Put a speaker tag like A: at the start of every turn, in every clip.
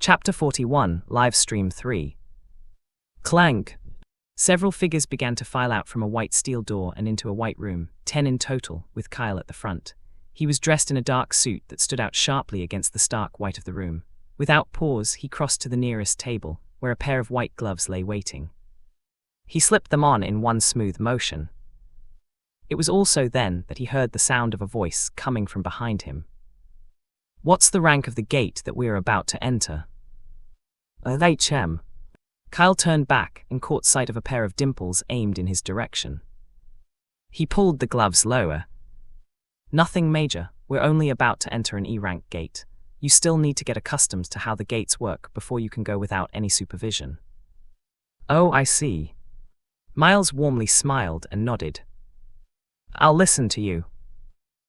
A: Chapter 41, Livestream 3. Clank. Several figures began to file out from a white steel door and into a white room, 10 in total, with Kyle at the front. He was dressed in a dark suit that stood out sharply against the stark white of the room. Without pause, he crossed to the nearest table, where a pair of white gloves lay waiting. He slipped them on in one smooth motion. It was also then that he heard the sound of a voice coming from behind him. "What's the rank of the gate that we're about to enter?" "HM." Kyle turned back and caught sight of a pair of dimples aimed in his direction. He pulled the gloves lower. "Nothing major, we're only about to enter an E-rank gate. You still need to get accustomed to how the gates work before you can go without any supervision." "Oh, I see." Miles warmly smiled and nodded. "I'll listen to you."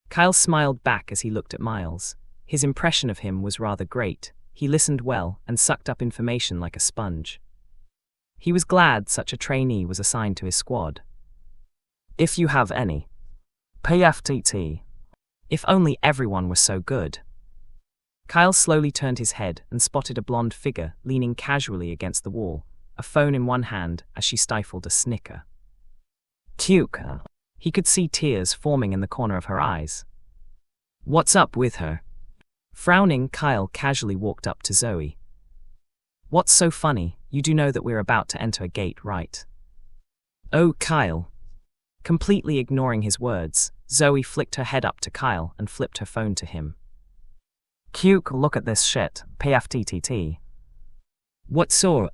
A: Kyle smiled back as he looked at Miles. His impression of him was rather great. He listened well and sucked up information like a sponge. He was glad such a trainee was assigned to his squad. "If you have any." "PFTT. If only everyone were so good." Kyle slowly turned his head and spotted a blonde figure leaning casually against the wall, a phone in one hand as she stifled a snicker. "Puke." He could see tears forming in the corner of her eyes. "What's up with her?" Frowning, Kyle casually walked up to Zoe. "What's so funny? You do know that we're about to enter a gate, right?" "Oh, Kyle." Completely ignoring his words, Zoe flicked her head up to Kyle and flipped her phone to him. "Puke, look at this shit, PFTTT." "What saw,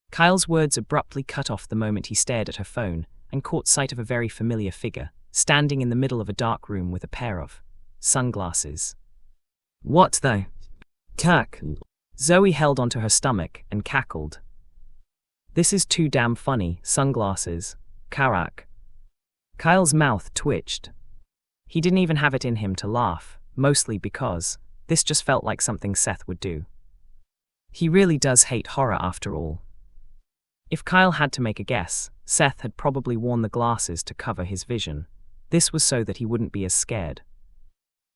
A: Kyle's words abruptly cut off the moment he stared at her phone and caught sight of a very familiar figure, standing in the middle of a dark room with a pair of sunglasses. "What the cack?" Zoe held onto her stomach and cackled. "This is too damn funny, sunglasses, Karak." Kyle's mouth twitched. He didn't even have it in him to laugh, mostly because this just felt like something Seth would do. He really does hate horror after all. If Kyle had to make a guess, Seth had probably worn the glasses to cover his vision. This was so that he wouldn't be as scared.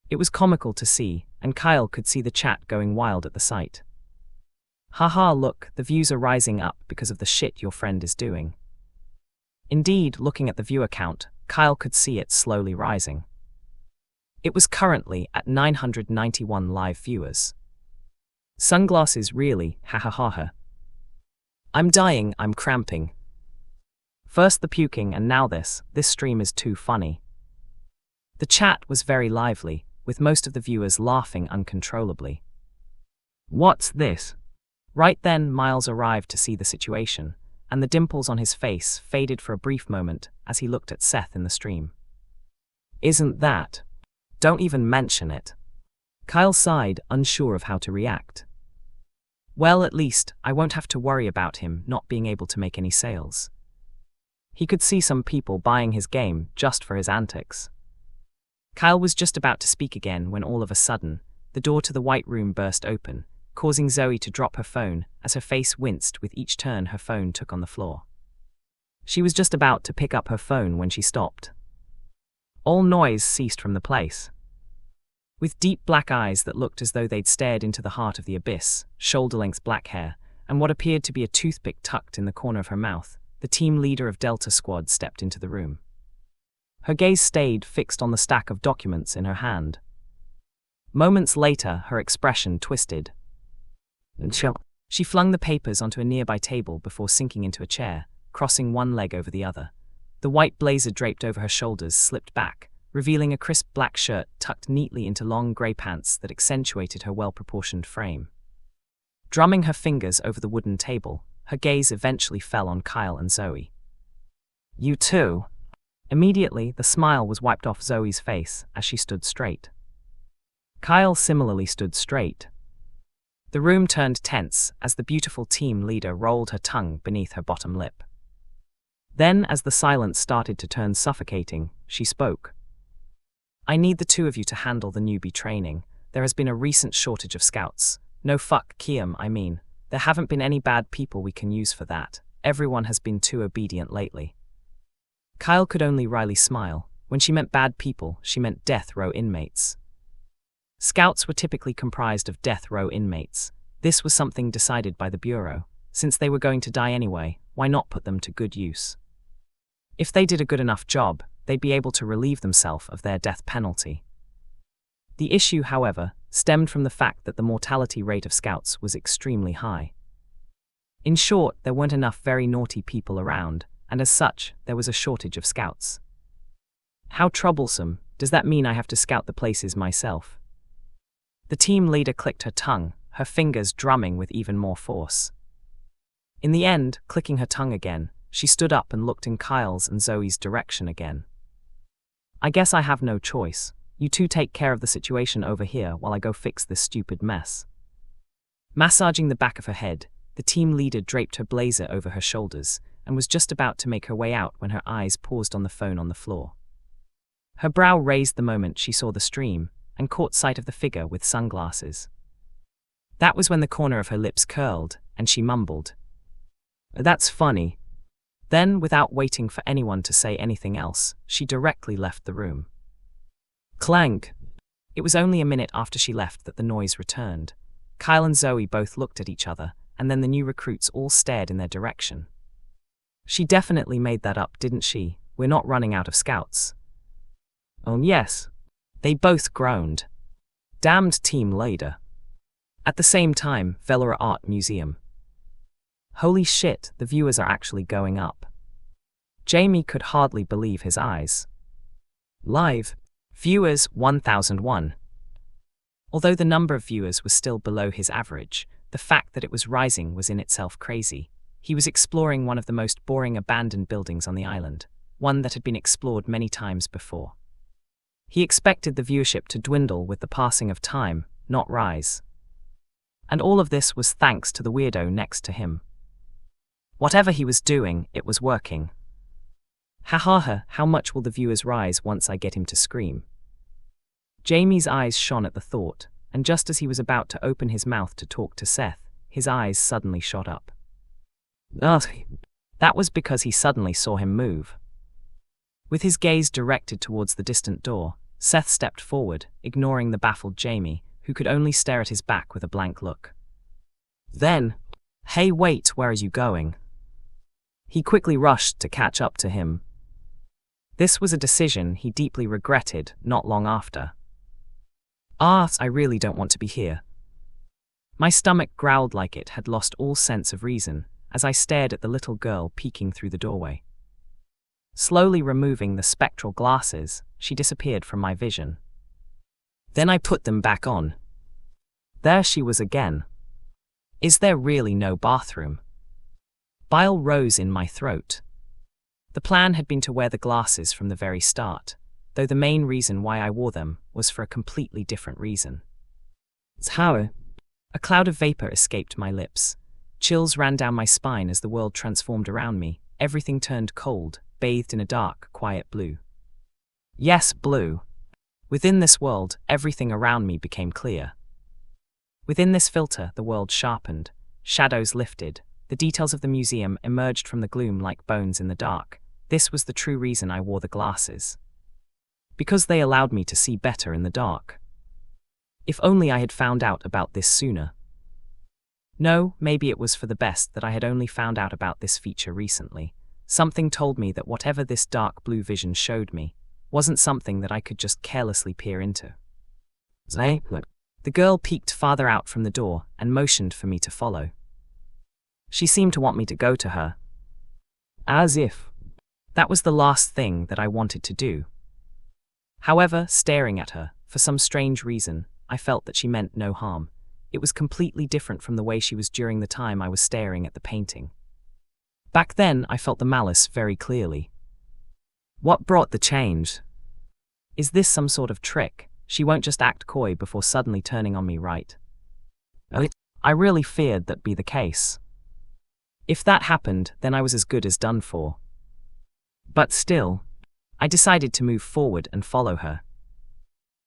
A: It was comical to see, and Kyle could see the chat going wild at the sight. "Haha, look, the views are rising up because of the shit your friend is doing." Indeed, looking at the viewer count, Kyle could see it slowly rising. It was currently at 991 live viewers. Sunglasses really, ha ha ha ha. "I'm dying, I'm cramping. First the puking and now this stream is too funny." The chat was very lively, with most of the viewers laughing uncontrollably. "What's this?" Right then, Miles arrived to see the situation, and the dimples on his face faded for a brief moment as he looked at Seth in the stream. "Isn't that? Don't even mention it." Kyle sighed, unsure of how to react. "Well, at least, I won't have to worry about him not being able to make any sales." He could see some people buying his game just for his antics. Kyle was just about to speak again when all of a sudden, the door to the white room burst open, causing Zoe to drop her phone as her face winced with each turn her phone took on the floor. She was just about to pick up her phone when she stopped. All noise ceased from the place. With deep black eyes that looked as though they'd stared into the heart of the abyss, shoulder-length black hair, and what appeared to be a toothpick tucked in the corner of her mouth, the team leader of Delta Squad stepped into the room. Her gaze stayed fixed on the stack of documents in her hand. Moments later, her expression twisted. She flung the papers onto a nearby table before sinking into a chair, crossing one leg over the other. The white blazer draped over her shoulders slipped back, revealing a crisp black shirt tucked neatly into long grey pants that accentuated her well-proportioned frame. Drumming her fingers over the wooden table, her gaze eventually fell on Kyle and Zoe. "You too?" Immediately, the smile was wiped off Zoe's face as she stood straight. Kyle similarly stood straight. The room turned tense as the beautiful team leader rolled her tongue beneath her bottom lip. Then, as the silence started to turn suffocating, she spoke. "I need the two of you to handle the newbie training. There has been a recent shortage of scouts. No fuck, Kiam, I mean. There haven't been any bad people we can use for that. Everyone has been too obedient lately." Kyle could only wryly smile. When she meant bad people, she meant death row inmates. Scouts were typically comprised of death row inmates. This was something decided by the Bureau. Since they were going to die anyway, why not put them to good use? If they did a good enough job, they'd be able to relieve themselves of their death penalty. The issue, however, stemmed from the fact that the mortality rate of scouts was extremely high. In short, there weren't enough very naughty people around, and as such, there was a shortage of scouts. How troublesome. Does that mean I have to scout the places myself? The team leader clicked her tongue, her fingers drumming with even more force. In the end, clicking her tongue again, she stood up and looked in Kyle's and Zoe's direction again. I guess I have no choice. You two take care of the situation over here while I go fix this stupid mess. Massaging the back of her head, the team leader draped her blazer over her shoulders and was just about to make her way out when her eyes paused on the phone on the floor. Her brow raised the moment she saw the stream and caught sight of the figure with sunglasses. That was when the corner of her lips curled and she mumbled, "That's funny." Then, without waiting for anyone to say anything else, she directly left the room. Clank! It was only a minute after she left that the noise returned. Kyle and Zoe both looked at each other, and then the new recruits all stared in their direction. She definitely made that up, didn't she? We're not running out of scouts. Oh yes. They both groaned. Damned team leader. At the same time, Velour Art Museum. Holy shit, the viewers are actually going up. Jamie could hardly believe his eyes. Live. Viewers 1001. Although the number of viewers was still below his average, the fact that it was rising was in itself crazy. He was exploring one of the most boring abandoned buildings on the island, one that had been explored many times before. He expected the viewership to dwindle with the passing of time, not rise. And all of this was thanks to the weirdo next to him. Whatever he was doing, it was working. Ha ha ha, how much will the viewers rise once I get him to scream? Jamie's eyes shone at the thought, and just as he was about to open his mouth to talk to Seth, his eyes suddenly shot up. Ugh, that was because he suddenly saw him move. With his gaze directed towards the distant door, Seth stepped forward, ignoring the baffled Jamie, who could only stare at his back with a blank look. Then, "Hey wait, where are you going?" He quickly rushed to catch up to him. This was a decision he deeply regretted not long after. I really don't want to be here." My stomach growled like it had lost all sense of reason as I stared at the little girl peeking through the doorway. Slowly removing the spectral glasses, she disappeared from my vision. Then I put them back on. There she was again. Is there really no bathroom? Bile rose in my throat. The plan had been to wear the glasses from the very start, though the main reason why I wore them was for a completely different reason. How? A cloud of vapor escaped my lips. Chills ran down my spine as the world transformed around me. Everything turned cold, bathed in a dark, quiet blue. Yes, blue. Within this world, everything around me became clear. Within this filter, the world sharpened, shadows lifted, the details of the museum emerged from the gloom like bones in the dark. This was the true reason I wore the glasses. Because they allowed me to see better in the dark. If only I had found out about this sooner. No, maybe it was for the best that I had only found out about this feature recently. Something told me that whatever this dark blue vision showed me wasn't something that I could just carelessly peer into. The girl peeked farther out from the door and motioned for me to follow. She seemed to want me to go to her. As if that was the last thing that I wanted to do. However, staring at her, for some strange reason, I felt that she meant no harm. It was completely different from the way she was during the time I was staring at the painting. Back then, I felt the malice very clearly. What brought the change? Is this some sort of trick? She won't just act coy before suddenly turning on me, right? I really feared that'd be the case. If that happened, then I was as good as done for. But still, I decided to move forward and follow her.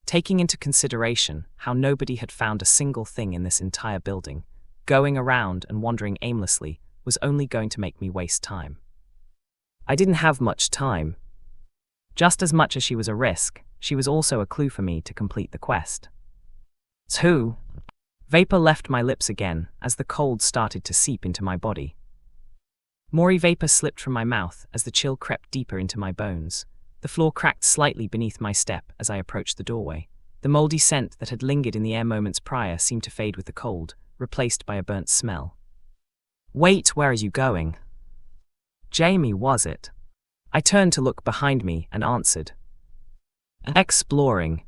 A: Taking into consideration how nobody had found a single thing in this entire building, going around and wandering aimlessly was only going to make me waste time. I didn't have much time. Just as much as she was a risk, she was also a clue for me to complete the quest. 2. Vapor left my lips again as the cold started to seep into my body. More vapor slipped from my mouth as the chill crept deeper into my bones. The floor cracked slightly beneath my step as I approached the doorway. The moldy scent that had lingered in the air moments prior seemed to fade with the cold, replaced by a burnt smell. "Wait, where are you going?" "Jamie, was it?" I turned to look behind me and answered. "Exploring."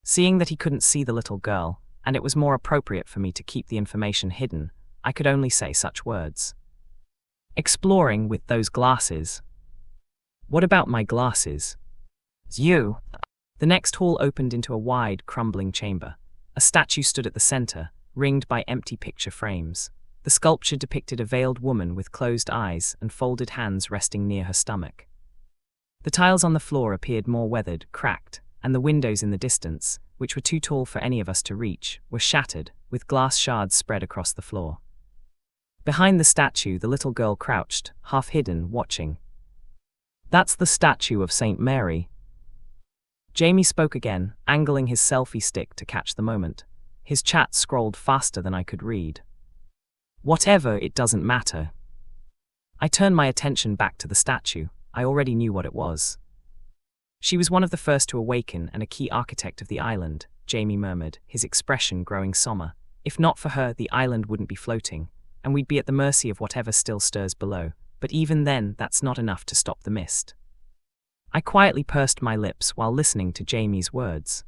A: Seeing that he couldn't see the little girl, and it was more appropriate for me to keep the information hidden, I could only say such words. "Exploring with those glasses." "What about my glasses?" "You." The next hall opened into a wide, crumbling chamber. A statue stood at the center, ringed by empty picture frames. The sculpture depicted a veiled woman with closed eyes and folded hands resting near her stomach. The tiles on the floor appeared more weathered, cracked, and the windows in the distance, which were too tall for any of us to reach, were shattered, with glass shards spread across the floor. Behind the statue, the little girl crouched, half hidden, watching. "That's the statue of St. Mary." Jamie spoke again, angling his selfie stick to catch the moment. His chat scrolled faster than I could read. "Whatever, it doesn't matter." I turned my attention back to the statue. I already knew what it was. "She was one of the first to awaken and a key architect of the island," Jamie murmured, his expression growing somber. "If not for her, the island wouldn't be floating, and we'd be at the mercy of whatever still stirs below. But even then, that's not enough to stop the mist." I quietly pursed my lips while listening to Jamie's words.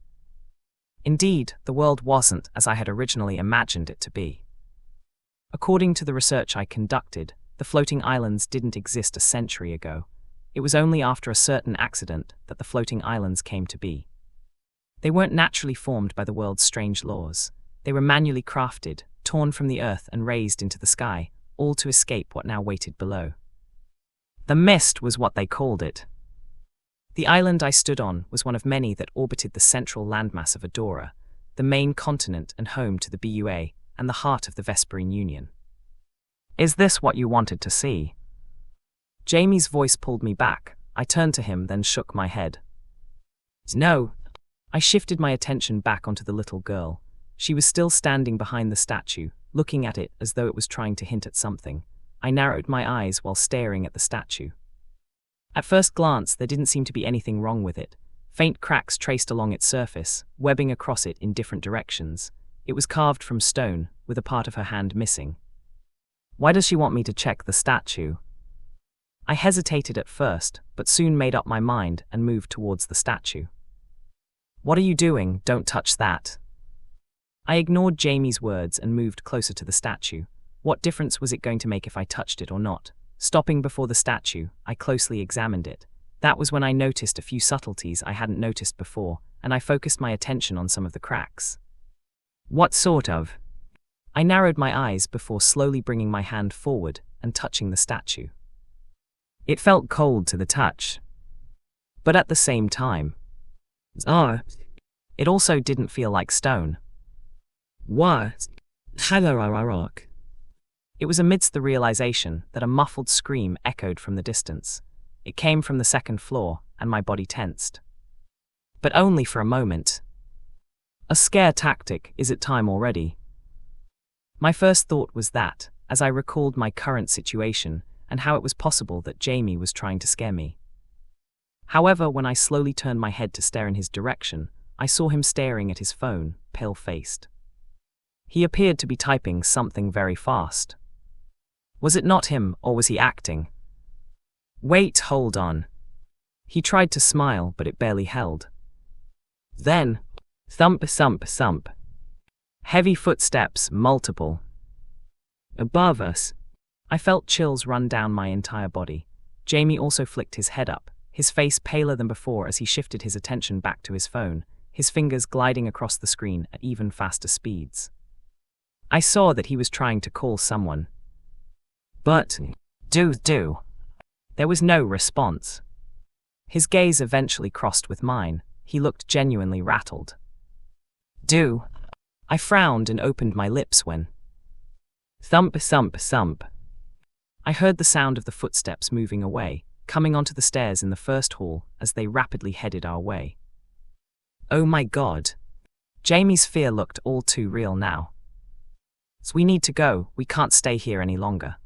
A: Indeed, the world wasn't as I had originally imagined it to be. According to the research I conducted, the floating islands didn't exist a century ago. It was only after a certain accident that the floating islands came to be. They weren't naturally formed by the world's strange laws. They were manually crafted, torn from the earth and raised into the sky, all to escape what now waited below. The mist was what they called it. The island I stood on was one of many that orbited the central landmass of Adora, the main continent and home to the BUA, and the heart of the Vesperine Union. "Is this what you wanted to see?" Jamie's voice pulled me back. I turned to him, then shook my head. "No." I shifted my attention back onto the little girl. She was still standing behind the statue, looking at it as though it was trying to hint at something. I narrowed my eyes while staring at the statue. At first glance, there didn't seem to be anything wrong with it. Faint cracks traced along its surface, webbing across it in different directions. It was carved from stone, with a part of her hand missing. "Why does she want me to check the statue?" I hesitated at first, but soon made up my mind and moved towards the statue. "What are you doing? Don't touch that." I ignored Jamie's words and moved closer to the statue. What difference was it going to make if I touched it or not? Stopping before the statue, I closely examined it. That was when I noticed a few subtleties I hadn't noticed before, and I focused my attention on some of the cracks. "What sort of?" I narrowed my eyes before slowly bringing my hand forward and touching the statue. It felt cold to the touch. But at the same time, it also didn't feel like stone. "What?" It was amidst the realization that a muffled scream echoed from the distance. It came from the second floor, and my body tensed. But only for a moment. A scare tactic, is it time already? My first thought was that, as I recalled my current situation and how it was possible that Jamie was trying to scare me. However, when I slowly turned my head to stare in his direction, I saw him staring at his phone, pale-faced. He appeared to be typing something very fast. Was it not him, or was he acting? "Wait, hold on." He tried to smile, but it barely held. Then, thump, thump, thump. Heavy footsteps, multiple. Above us. I felt chills run down my entire body. Jamie also flicked his head up, his face paler than before as he shifted his attention back to his phone, his fingers gliding across the screen at even faster speeds. I saw that he was trying to call someone. But, do. There was no response. His gaze eventually crossed with mine. He looked genuinely rattled. "Do." I frowned and opened my lips when... Thump, thump, thump. I heard the sound of the footsteps moving away, coming onto the stairs in the first hall as they rapidly headed our way. Oh my God. Jamie's fear looked all too real now. We need to go, we can't stay here any longer.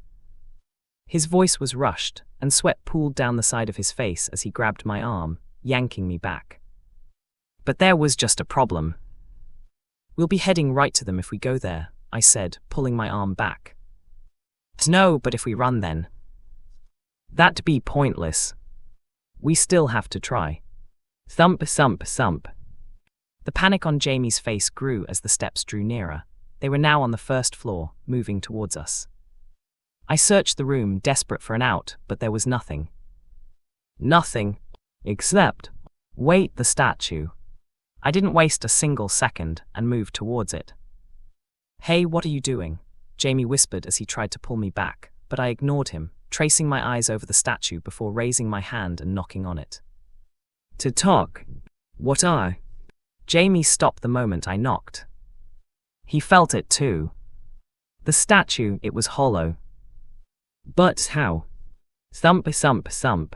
A: His voice was rushed, and sweat pooled down the side of his face as he grabbed my arm, yanking me back. But there was just a problem. We'll be heading right to them if we go there, I said, pulling my arm back. No, but if we run then? That'd be pointless. We still have to try. Thump, thump, thump. The panic on Jamie's face grew as the steps drew nearer. They were now on the first floor, moving towards us. I searched the room, desperate for an out, but there was nothing. Nothing. Except, wait, the statue. I didn't waste a single second and moved towards it. Hey, what are you doing? Jamie whispered as he tried to pull me back, but I ignored him, tracing my eyes over the statue before raising my hand and knocking on it. To talk. What are? Jamie stopped the moment I knocked. He felt it too. The statue, it was hollow. But how? Thump, thump, thump.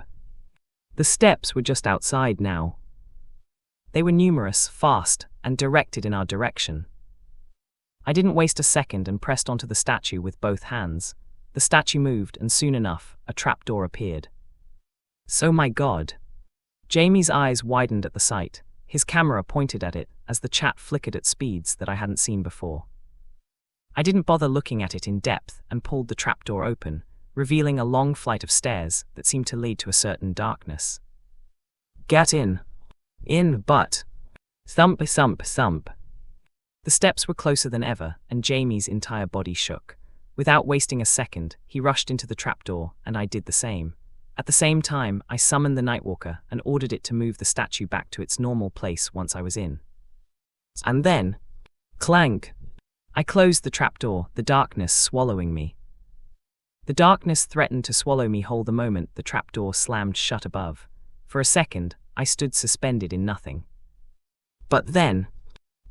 A: The steps were just outside now. They were numerous, fast, and directed in our direction. I didn't waste a second and pressed onto the statue with both hands. The statue moved, and soon enough, a trapdoor appeared. So my God. Jamie's eyes widened at the sight. His camera pointed at it as the chat flickered at speeds that I hadn't seen before. I didn't bother looking at it in depth and pulled the trapdoor open, revealing a long flight of stairs that seemed to lead to a certain darkness. Get in. In, but. Thump, thump, thump. The steps were closer than ever, and Jamie's entire body shook. Without wasting a second, he rushed into the trapdoor, and I did the same. At the same time, I summoned the Nightwalker and ordered it to move the statue back to its normal place once I was in. And then, clank! I closed the trapdoor, the darkness swallowing me. The darkness threatened to swallow me whole the moment the trapdoor slammed shut above. For a second, I stood suspended in nothing. But then,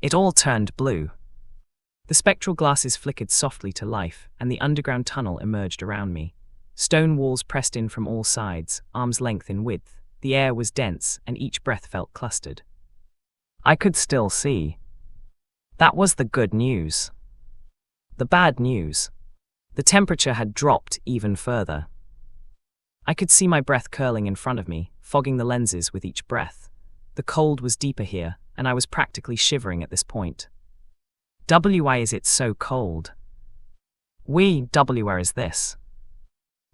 A: it all turned blue. The spectral glasses flickered softly to life, and the underground tunnel emerged around me. Stone walls pressed in from all sides, arm's length in width. The air was dense, and each breath felt clustered. I could still see. That was the good news. The bad news. The temperature had dropped even further. I could see my breath curling in front of me, fogging the lenses with each breath. The cold was deeper here, and I was practically shivering at this point. Why is it so cold? Where is this?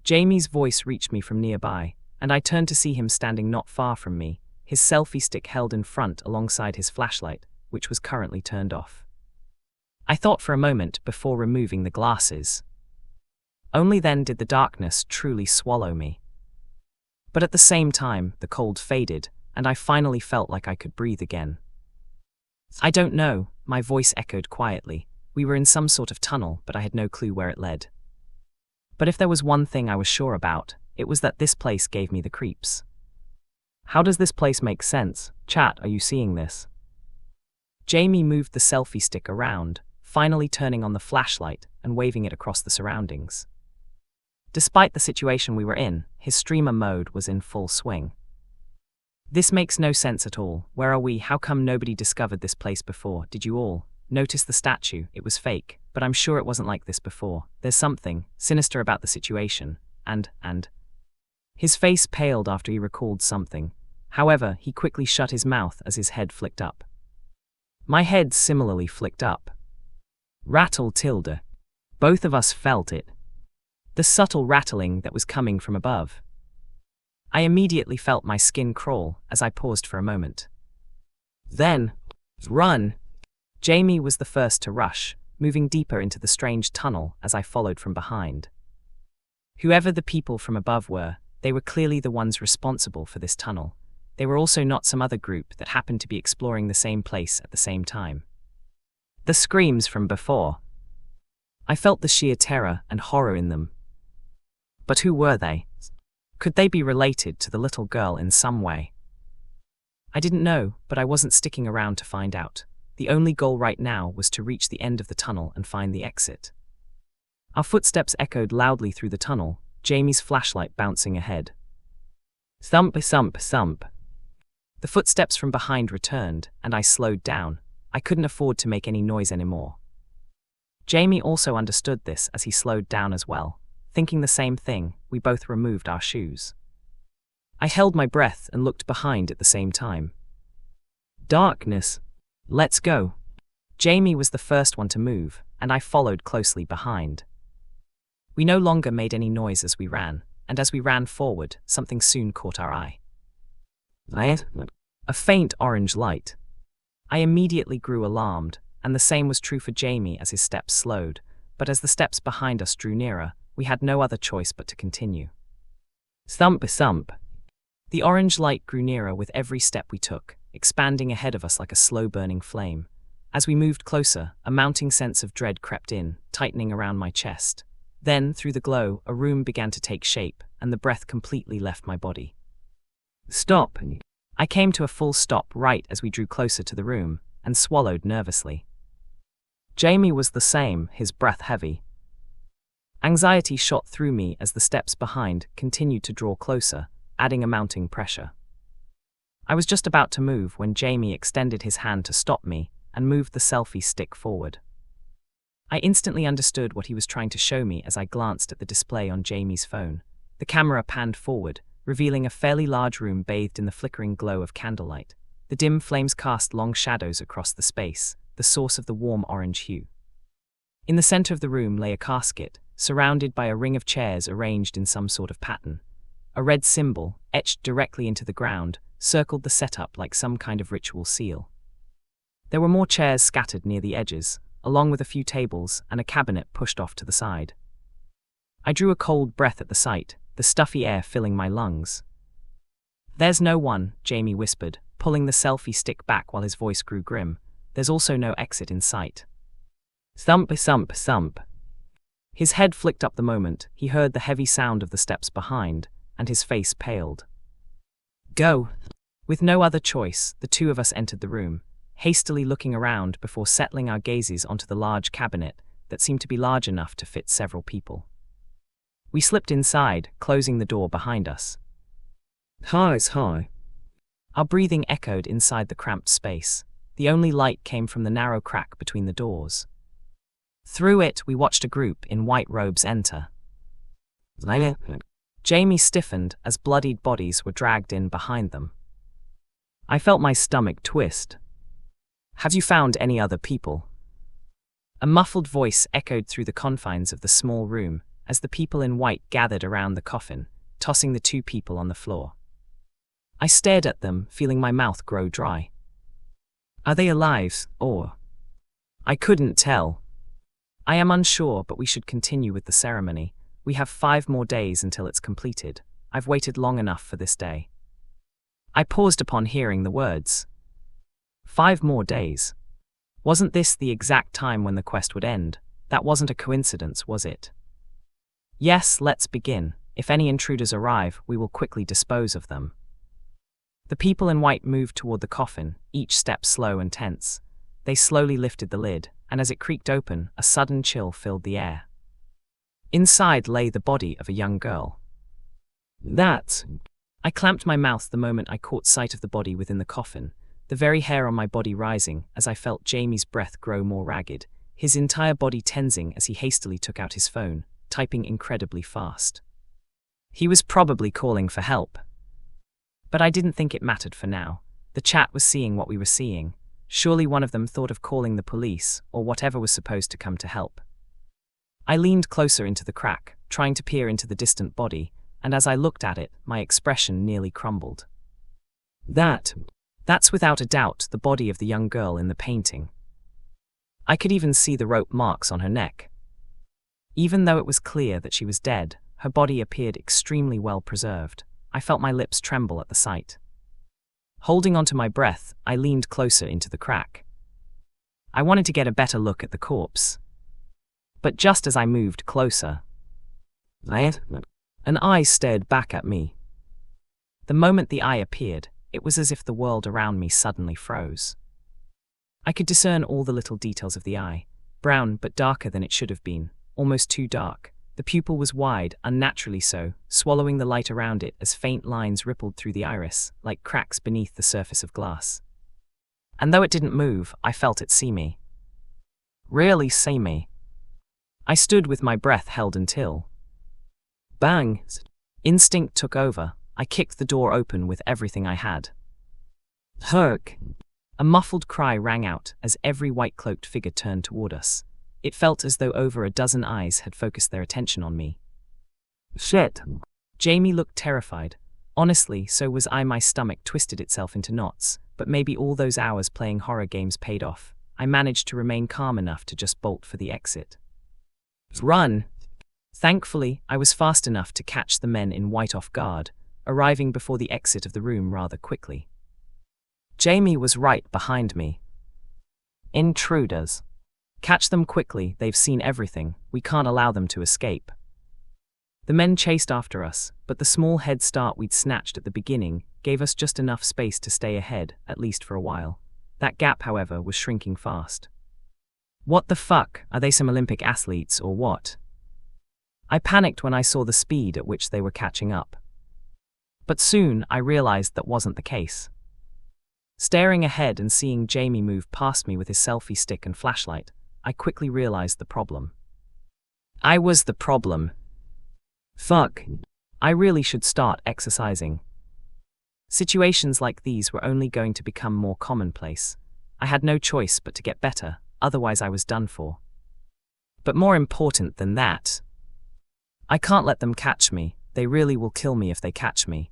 A: Jamie's voice reached me from nearby, and I turned to see him standing not far from me, his selfie stick held in front alongside his flashlight, which was currently turned off. I thought for a moment before removing the glasses. Only then did the darkness truly swallow me. But at the same time, the cold faded, and I finally felt like I could breathe again. I don't know, my voice echoed quietly. We were in some sort of tunnel, but I had no clue where it led. But if there was one thing I was sure about, it was that this place gave me the creeps. How does this place make sense? Chat, are you seeing this? Jamie moved the selfie stick around, finally turning on the flashlight and waving it across the surroundings. Despite the situation we were in, his streamer mode was in full swing. This makes no sense at all. Where are we? How come nobody discovered this place before? Did you all notice the statue? It was fake, but I'm sure it wasn't like this before. There's something sinister about the situation, and... His face paled after he recalled something. However, he quickly shut his mouth as his head flicked up. My head similarly flicked up. Rattle tilde. Both of us felt it. The subtle rattling that was coming from above. I immediately felt my skin crawl as I paused for a moment. Then, run! Jamie was the first to rush, moving deeper into the strange tunnel as I followed from behind. Whoever the people from above were, they were clearly the ones responsible for this tunnel. They were also not some other group that happened to be exploring the same place at the same time. The screams from before. I felt the sheer terror and horror in them. But who were they? Could they be related to the little girl in some way? I didn't know, but I wasn't sticking around to find out. The only goal right now was to reach the end of the tunnel and find the exit. Our footsteps echoed loudly through the tunnel, Jamie's flashlight bouncing ahead. Thump, thump, thump. The footsteps from behind returned, and I slowed down. I couldn't afford to make any noise anymore. Jamie also understood this as he slowed down as well. Thinking the same thing, we both removed our shoes. I held my breath and looked behind at the same time. Darkness. Let's go. Jamie was the first one to move, and I followed closely behind. We no longer made any noise as we ran, and as we ran forward, something soon caught our eye. A faint orange light. I immediately grew alarmed, and the same was true for Jamie as his steps slowed, but as the steps behind us drew nearer, we had no other choice but to continue. Thump, thump. The orange light grew nearer with every step we took, expanding ahead of us like a slow-burning flame. As we moved closer, a mounting sense of dread crept in, tightening around my chest. Then, through the glow, a room began to take shape, and the breath completely left my body. Stop! I came to a full stop right as we drew closer to the room, and swallowed nervously. Jamie was the same, his breath heavy. Anxiety shot through me as the steps behind continued to draw closer, adding a mounting pressure. I was just about to move when Jamie extended his hand to stop me and moved the selfie stick forward. I instantly understood what he was trying to show me as I glanced at the display on Jamie's phone. The camera panned forward, revealing a fairly large room bathed in the flickering glow of candlelight. The dim flames cast long shadows across the space, the source of the warm orange hue. In the center of the room lay a casket, surrounded by a ring of chairs arranged in some sort of pattern. A red symbol, etched directly into the ground, circled the setup like some kind of ritual seal. There were more chairs scattered near the edges, along with a few tables and a cabinet pushed off to the side. I drew a cold breath at the sight, the stuffy air filling my lungs. There's no one, Jamie whispered, pulling the selfie stick back while his voice grew grim. There's also no exit in sight. Thump, thump, thump. His head flicked up the moment he heard the heavy sound of the steps behind, and his face paled. Go! With no other choice, the two of us entered the room, hastily looking around before settling our gazes onto the large cabinet that seemed to be large enough to fit several people. We slipped inside, closing the door behind us. Hi. Our breathing echoed inside the cramped space. The only light came from the narrow crack between the doors. Through it, we watched a group in white robes enter. Jamie stiffened as bloodied bodies were dragged in behind them. I felt my stomach twist. Have you found any other people? A muffled voice echoed through the confines of the small room as the people in white gathered around the coffin, tossing the two people on the floor. I stared at them, feeling my mouth grow dry. Are they alive, or? I couldn't tell. I am unsure, but we should continue with the ceremony. We have 5 more days until it's completed. I've waited long enough for this day. I paused upon hearing the words. 5 more days. Wasn't this the exact time when the quest would end? That wasn't a coincidence, was it? Yes, let's begin. If any intruders arrive, we will quickly dispose of them. The people in white moved toward the coffin, each step slow and tense. They slowly lifted the lid, and as it creaked open, a sudden chill filled the air. Inside lay the body of a young girl. I clamped my mouth the moment I caught sight of the body within the coffin, the very hair on my body rising as I felt Jamie's breath grow more ragged, his entire body tensing as he hastily took out his phone, typing incredibly fast. He was probably calling for help. But I didn't think it mattered for now. The chat was seeing what we were seeing. Surely one of them thought of calling the police, or whatever was supposed to come to help. I leaned closer into the crack, trying to peer into the distant body, and as I looked at it, my expression nearly crumbled. That's without a doubt the body of the young girl in the painting. I could even see the rope marks on her neck. Even though it was clear that she was dead, her body appeared extremely well preserved. I felt my lips tremble at the sight. Holding onto my breath, I leaned closer into the crack. I wanted to get a better look at the corpse. But just as I moved closer, an eye stared back at me. The moment the eye appeared, it was as if the world around me suddenly froze. I could discern all the little details of the eye, brown but darker than it should have been, almost too dark. The pupil was wide, unnaturally so, swallowing the light around it as faint lines rippled through the iris, like cracks beneath the surface of glass. And though it didn't move, I felt it see me. Really see me. I stood with my breath held until... Bang! Instinct took over. I kicked the door open with everything I had. Herk! A muffled cry rang out as every white-cloaked figure turned toward us. It felt as though over a dozen eyes had focused their attention on me. Shit! Jamie looked terrified. Honestly, so was I. My stomach twisted itself into knots, but maybe all those hours playing horror games paid off. I managed to remain calm enough to just bolt for the exit. Run! Thankfully, I was fast enough to catch the men in white off guard, arriving before the exit of the room rather quickly. Jamie was right behind me. Intruders. Catch them quickly, they've seen everything, we can't allow them to escape. The men chased after us, but the small head start we'd snatched at the beginning gave us just enough space to stay ahead, at least for a while. That gap, however, was shrinking fast. What the fuck, are they some Olympic athletes or what? I panicked when I saw the speed at which they were catching up. But soon I realized that wasn't the case. Staring ahead and seeing Jamie move past me with his selfie stick and flashlight, I quickly realized the problem. I was the problem. Fuck. I really should start exercising. Situations like these were only going to become more commonplace. I had no choice but to get better, otherwise I was done for. But more important than that, I can't let them catch me. They really will kill me if they catch me.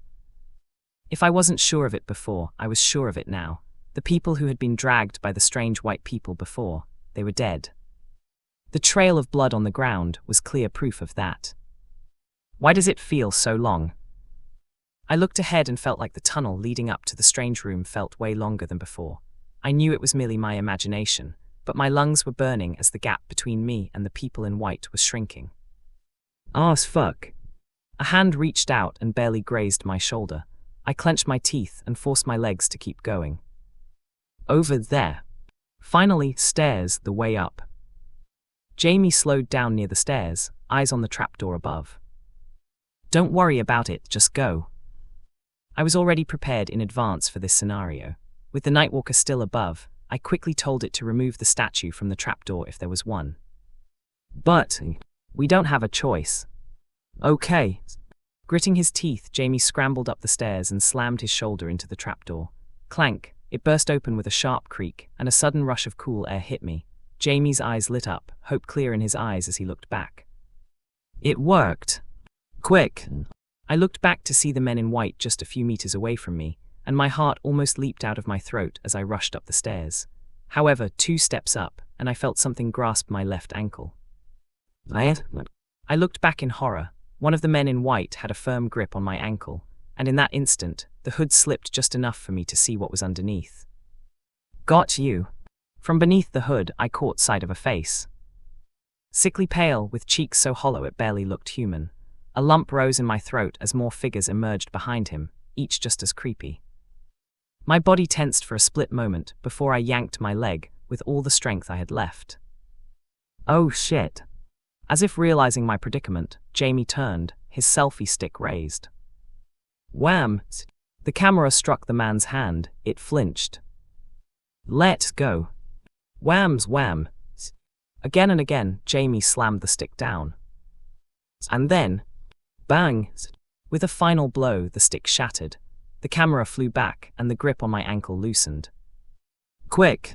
A: If I wasn't sure of it before, I was sure of it now. The people who had been dragged by the strange white people before, they were dead. The trail of blood on the ground was clear proof of that. Why does it feel so long? I looked ahead and felt like the tunnel leading up to the strange room felt way longer than before. I knew it was merely my imagination, but my lungs were burning as the gap between me and the people in white was shrinking. As fuck. A hand reached out and barely grazed my shoulder. I clenched my teeth and forced my legs to keep going. Over there. Finally, stairs the way up. Jamie slowed down near the stairs, eyes on the trapdoor above. Don't worry about it, just go. I was already prepared in advance for this scenario. With the Nightwalker still above, I quickly told it to remove the statue from the trapdoor if there was one. But we don't have a choice. Okay. Gritting his teeth, Jamie scrambled up the stairs and slammed his shoulder into the trapdoor. Clank! It burst open with a sharp creak, and a sudden rush of cool air hit me. Jamie's eyes lit up, hope clear in his eyes as he looked back. It worked. Quick! I looked back to see the men in white just a few meters away from me, and my heart almost leaped out of my throat as I rushed up the stairs. However, 2 steps up, and I felt something grasp my left ankle. I looked back in horror. One of the men in white had a firm grip on my ankle, and in that instant, the hood slipped just enough for me to see what was underneath. Got you. From beneath the hood, I caught sight of a face. Sickly pale, with cheeks so hollow it barely looked human. A lump rose in my throat as more figures emerged behind him, each just as creepy. My body tensed for a split moment before I yanked my leg with all the strength I had left. Oh shit. As if realizing my predicament, Jamie turned, his selfie stick raised. Wham! The camera struck the man's hand, it flinched. Let go. Whams wham. Again and again, Jamie slammed the stick down. And then, bang! With a final blow, the stick shattered. The camera flew back, and the grip on my ankle loosened. Quick!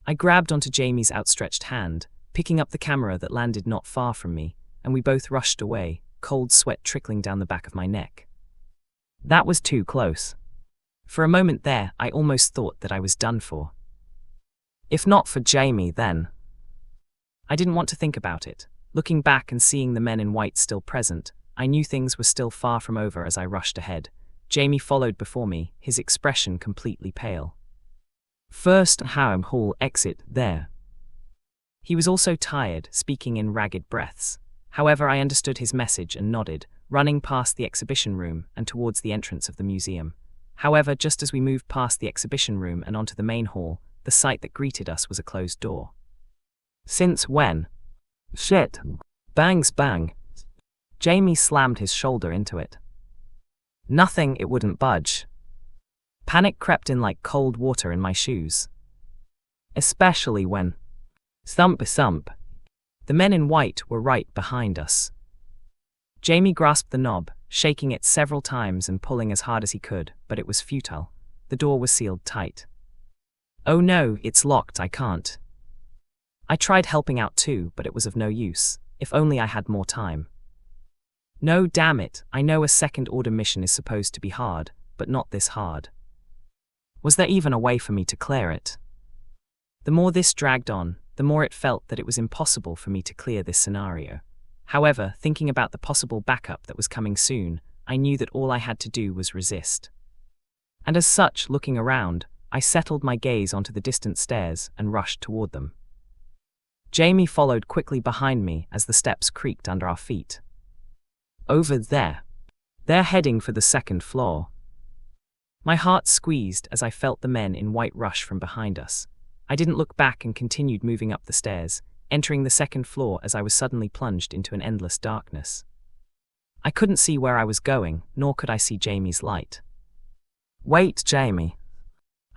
A: I grabbed onto Jamie's outstretched hand, picking up the camera that landed not far from me, and we both rushed away, cold sweat trickling down the back of my neck. That was too close. For a moment there, I almost thought that I was done for. If not for Jamie, then. I didn't want to think about it. Looking back and seeing the men in white still present, I knew things were still far from over as I rushed ahead. Jamie followed before me, his expression completely pale. First Harem Hall exit there. He was also tired, speaking in ragged breaths. However, I understood his message and nodded, running past the exhibition room and towards the entrance of the museum. However, just as we moved past the exhibition room and onto the main hall, the sight that greeted us was a closed door. Since when? Shit. Bangs bang. Jamie slammed his shoulder into it. Nothing, it wouldn't budge. Panic crept in like cold water in my shoes. Especially when... Thump thump. The men in white were right behind us. Jamie grasped the knob, shaking it several times and pulling as hard as he could, but it was futile. The door was sealed tight. "Oh no, it's locked, I can't." I tried helping out too, but it was of no use. If only I had more time. "No, damn it, I know a second-order mission is supposed to be hard, but not this hard." Was there even a way for me to clear it? The more this dragged on, the more it felt that it was impossible for me to clear this scenario. However, thinking about the possible backup that was coming soon, I knew that all I had to do was resist. And as such, looking around, I settled my gaze onto the distant stairs and rushed toward them. Jamie followed quickly behind me as the steps creaked under our feet. "Over there. They're heading for the second floor." My heart squeezed as I felt the men in white rush from behind us. I didn't look back and continued moving up the stairs, entering the second floor as I was suddenly plunged into an endless darkness. I couldn't see where I was going, nor could I see Jamie's light. "Wait, Jamie."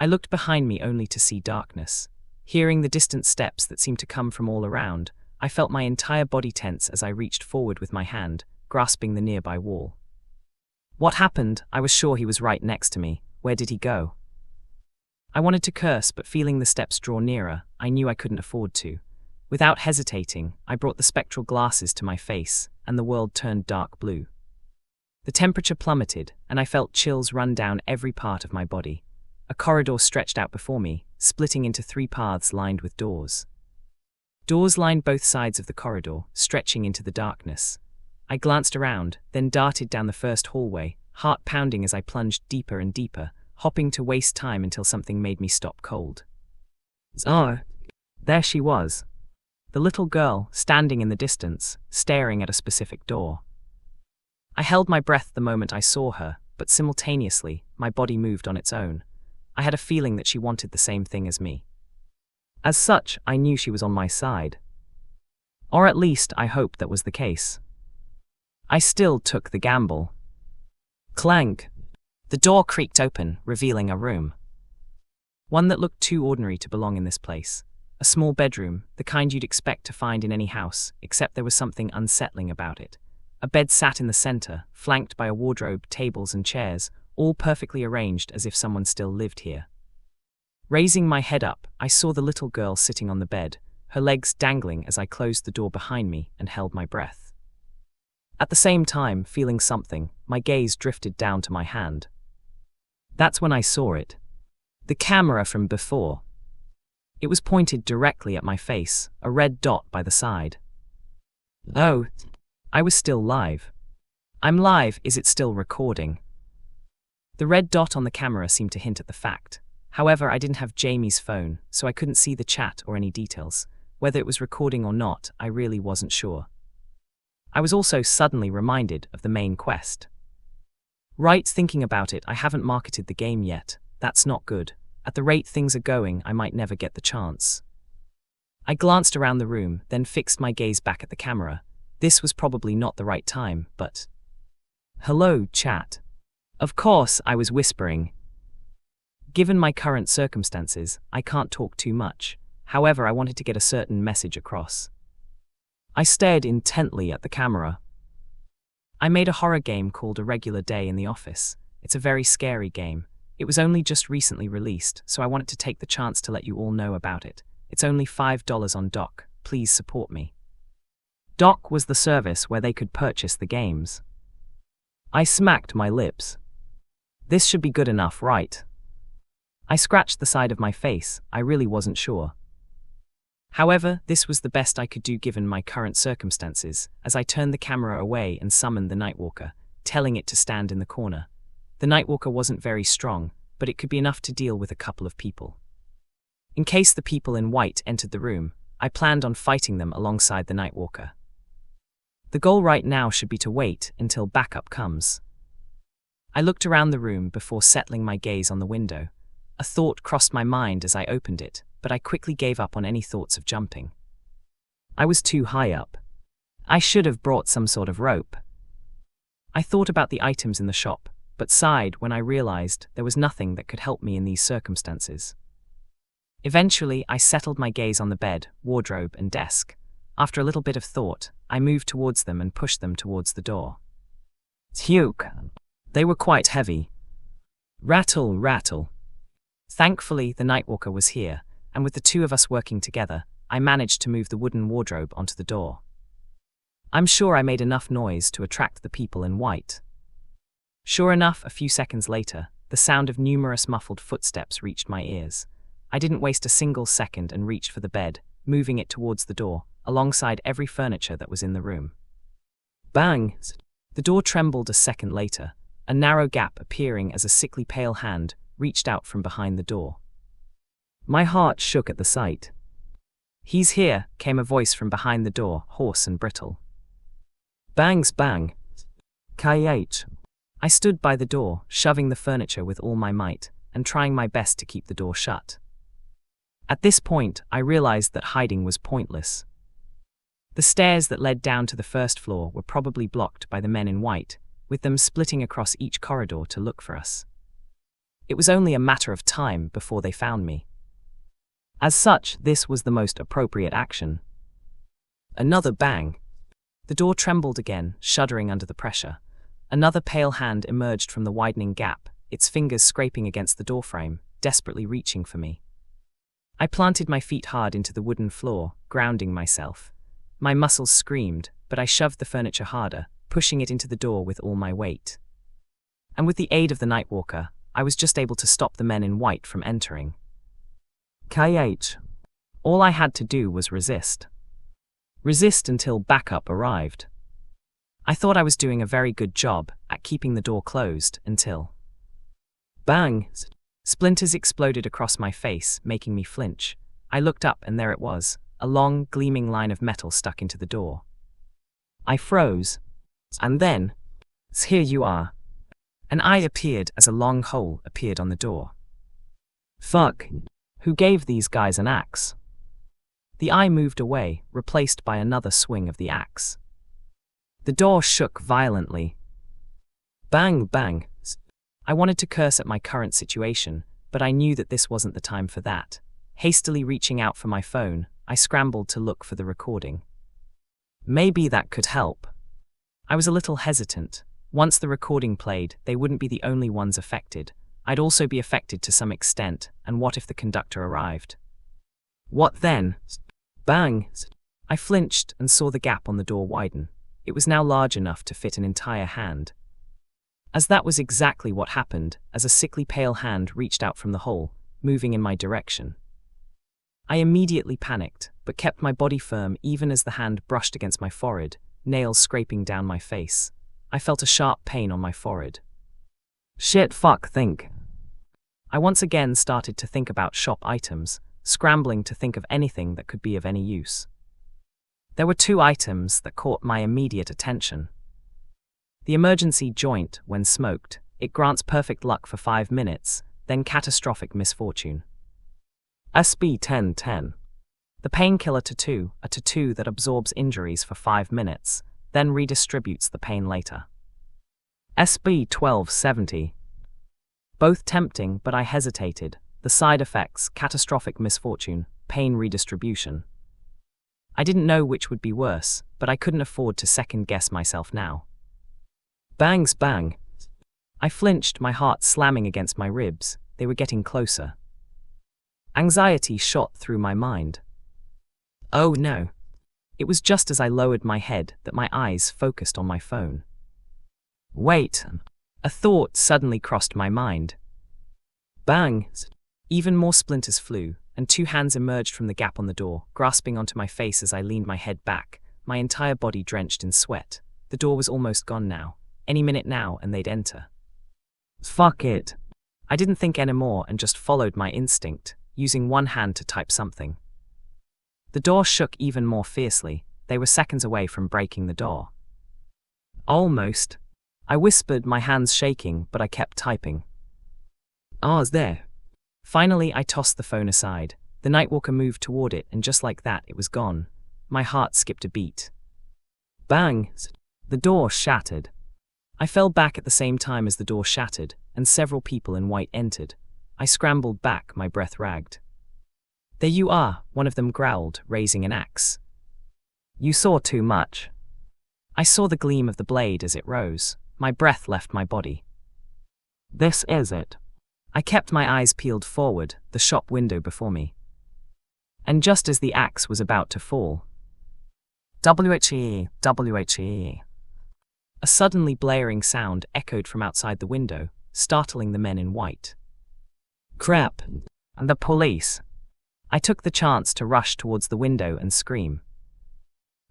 A: I looked behind me only to see darkness. Hearing the distant steps that seemed to come from all around, I felt my entire body tense as I reached forward with my hand, grasping the nearby wall. What happened? I was sure he was right next to me. Where did he go? I wanted to curse, but feeling the steps draw nearer, I knew I couldn't afford to. Without hesitating, I brought the spectral glasses to my face, and the world turned dark blue. The temperature plummeted, and I felt chills run down every part of my body. A corridor stretched out before me, splitting into 3 paths lined with doors. Doors lined both sides of the corridor, stretching into the darkness. I glanced around, then darted down the first hallway, heart pounding as I plunged deeper and deeper, hopping to waste time until something made me stop cold. Oh, there she was. The little girl, standing in the distance, staring at a specific door. I held my breath the moment I saw her, but simultaneously, my body moved on its own. I had a feeling that she wanted the same thing as me. As such, I knew she was on my side. Or at least, I hoped that was the case. I still took the gamble. Clank. The door creaked open, revealing a room. One that looked too ordinary to belong in this place. A small bedroom, the kind you'd expect to find in any house, except there was something unsettling about it. A bed sat in the center, flanked by a wardrobe, tables and chairs, all perfectly arranged as if someone still lived here. Raising my head up, I saw the little girl sitting on the bed, her legs dangling as I closed the door behind me and held my breath. At the same time, feeling something, my gaze drifted down to my hand. That's when I saw it. The camera from before. It was pointed directly at my face, a red dot by the side. Oh, I was still live. I'm live, is it still recording? The red dot on the camera seemed to hint at the fact. However, I didn't have Jamie's phone, so I couldn't see the chat or any details. Whether it was recording or not, I really wasn't sure. I was also suddenly reminded of the main quest. Right, thinking about it, I haven't marketed the game yet. That's not good. At the rate things are going, I might never get the chance. I glanced around the room, then fixed my gaze back at the camera. This was probably not the right time, but... Hello, chat. Of course, I was whispering. Given my current circumstances, I can't talk too much. However, I wanted to get a certain message across. I stared intently at the camera. I made a horror game called A Regular Day in the Office. It's a very scary game. It was only just recently released, so I wanted to take the chance to let you all know about it. It's only $5 on Dock. Please support me. Dock was the service where they could purchase the games. I smacked my lips. This should be good enough, right? I scratched the side of my face. I really wasn't sure. However, this was the best I could do given my current circumstances, as I turned the camera away and summoned the Nightwalker, telling it to stand in the corner. The Nightwalker wasn't very strong, but it could be enough to deal with a couple of people. In case the people in white entered the room, I planned on fighting them alongside the Nightwalker. The goal right now should be to wait until backup comes. I looked around the room before settling my gaze on the window. A thought crossed my mind as I opened it, but I quickly gave up on any thoughts of jumping. I was too high up. I should have brought some sort of rope. I thought about the items in the shop, but sighed when I realized there was nothing that could help me in these circumstances. Eventually, I settled my gaze on the bed, wardrobe, and desk. After a little bit of thought, I moved towards them and pushed them towards the door. Puke. They were quite heavy. Rattle, rattle. Thankfully, the Nightwalker was here, and with the two of us working together, I managed to move the wooden wardrobe onto the door. I'm sure I made enough noise to attract the people in white. Sure enough, a few seconds later, the sound of numerous muffled footsteps reached my ears. I didn't waste a single second and reached for the bed, moving it towards the door, alongside every furniture that was in the room. Bang! The door trembled a second later, a narrow gap appearing as a sickly pale hand reached out from behind the door. My heart shook at the sight. He's here, came a voice from behind the door, hoarse and brittle. Bangs bang. K.H. I stood by the door, shoving the furniture with all my might, and trying my best to keep the door shut. At this point, I realized that hiding was pointless. The stairs that led down to the first floor were probably blocked by the men in white, with them splitting across each corridor to look for us. It was only a matter of time before they found me. As such, this was the most appropriate action. Another bang. The door trembled again, shuddering under the pressure. Another pale hand emerged from the widening gap, its fingers scraping against the doorframe, desperately reaching for me. I planted my feet hard into the wooden floor, grounding myself. My muscles screamed, but I shoved the furniture harder, pushing it into the door with all my weight. And with the aid of the Nightwalker, I was just able to stop the men in white from entering. K.H. All I had to do was resist. Resist until backup arrived. I thought I was doing a very good job at keeping the door closed until... Bang! Splinters exploded across my face, making me flinch. I looked up and there it was, a long, gleaming line of metal stuck into the door. I froze. And then, here you are. An eye appeared as a long hole appeared on the door. Fuck. Who gave these guys an axe? The eye moved away, replaced by another swing of the axe. The door shook violently. Bang, bang. I wanted to curse at my current situation, but I knew that this wasn't the time for that. Hastily reaching out for my phone, I scrambled to look for the recording. Maybe that could help. I was a little hesitant. Once the recording played, they wouldn't be the only ones affected. I'd also be affected to some extent, and what if the conductor arrived? What then? Bang! I flinched and saw the gap on the door widen. It was now large enough to fit an entire hand. As that was exactly what happened, as a sickly pale hand reached out from the hole, moving in my direction. I immediately panicked, but kept my body firm even as the hand brushed against my forehead, nails scraping down my face. I felt a sharp pain on my forehead. Shit, fuck, think. I once again started to think about shop items, scrambling to think of anything that could be of any use. There were two items that caught my immediate attention. The emergency joint, when smoked, it grants perfect luck for 5 minutes, then catastrophic misfortune. SB-1010. The painkiller tattoo, a tattoo that absorbs injuries for 5 minutes, then redistributes the pain later. SB-1270. Both tempting, but I hesitated. The side effects, catastrophic misfortune, pain redistribution. I didn't know which would be worse, but I couldn't afford to second-guess myself now. Bangs bang. I flinched, my heart slamming against my ribs. They were getting closer. Anxiety shot through my mind. Oh no. It was just as I lowered my head that my eyes focused on my phone. Wait. A thought suddenly crossed my mind. Bang! Even more splinters flew, and 2 hands emerged from the gap on the door, grasping onto my face as I leaned my head back, my entire body drenched in sweat. The door was almost gone now. Any minute now and they'd enter. Fuck it. I didn't think anymore and just followed my instinct, using one hand to type something. The door shook even more fiercely. They were seconds away from breaking the door. Almost. I whispered, my hands shaking, but I kept typing. It's there. Finally, I tossed the phone aside. The Nightwalker moved toward it, and just like that, it was gone. My heart skipped a beat. Bang! The door shattered. I fell back at the same time as the door shattered, and several people in white entered. I scrambled back, my breath ragged. There you are, one of them growled, raising an axe. You saw too much. I saw the gleam of the blade as it rose. My breath left my body. This is it. I kept my eyes peeled forward, the shop window before me. And just as the axe was about to fall, WHE. A suddenly blaring sound echoed from outside the window, startling the men in white. Crap! And the police! I took the chance to rush towards the window and scream.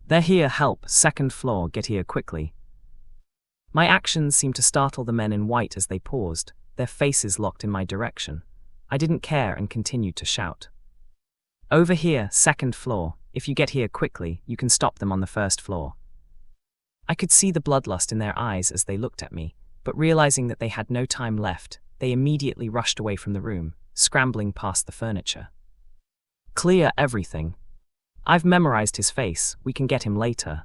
A: They're here, help, second floor, get here quickly. My actions seemed to startle the men in white as they paused, their faces locked in my direction. I didn't care and continued to shout. Over here, second floor, if you get here quickly, you can stop them on the first floor. I could see the bloodlust in their eyes as they looked at me, but realizing that they had no time left, they immediately rushed away from the room, scrambling past the furniture. Clear everything. I've memorized his face, we can get him later.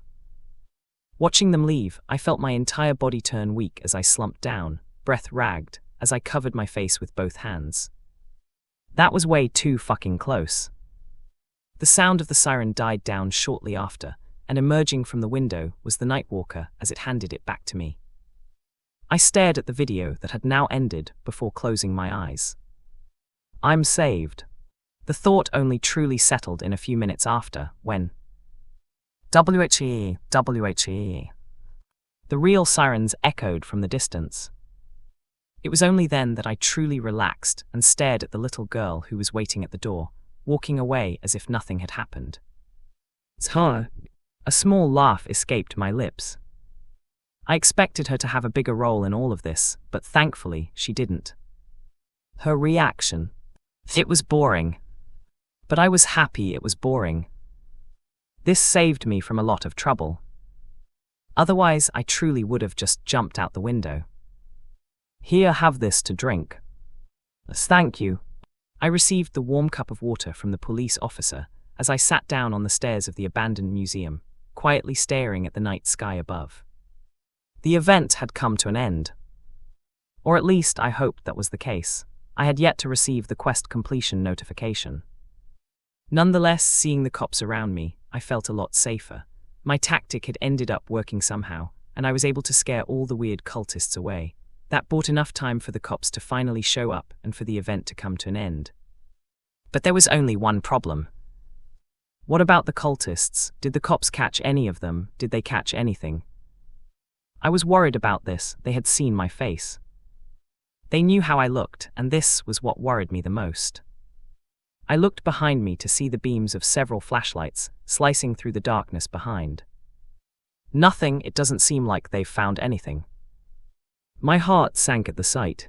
A: Watching them leave, I felt my entire body turn weak as I slumped down, breath ragged, as I covered my face with both hands. That was way too fucking close. The sound of the siren died down shortly after, and emerging from the window was the Nightwalker as it handed it back to me. I stared at the video that had now ended before closing my eyes. I'm saved. The thought only truly settled in a few minutes after, when WHE. The real sirens echoed from the distance. It was only then that I truly relaxed and stared at the little girl who was waiting at the door, walking away as if nothing had happened. A small laugh escaped my lips. I expected her to have a bigger role in all of this, but thankfully she didn't. Her reaction. It was boring. But I was happy it was boring. This saved me from a lot of trouble. Otherwise, I truly would have just jumped out the window. Here, have this to drink. Thank you. I received the warm cup of water from the police officer as I sat down on the stairs of the abandoned museum, quietly staring at the night sky above. The event had come to an end. Or at least I hoped that was the case. I had yet to receive the quest completion notification. Nonetheless, seeing the cops around me, I felt a lot safer. My tactic had ended up working somehow, and I was able to scare all the weird cultists away. That bought enough time for the cops to finally show up and for the event to come to an end. But there was only one problem. What about the cultists? Did the cops catch any of them? Did they catch anything? I was worried about this. They had seen my face. They knew how I looked, and this was what worried me the most. I looked behind me to see the beams of several flashlights slicing through the darkness behind. Nothing, it doesn't seem like they've found anything. My heart sank at the sight.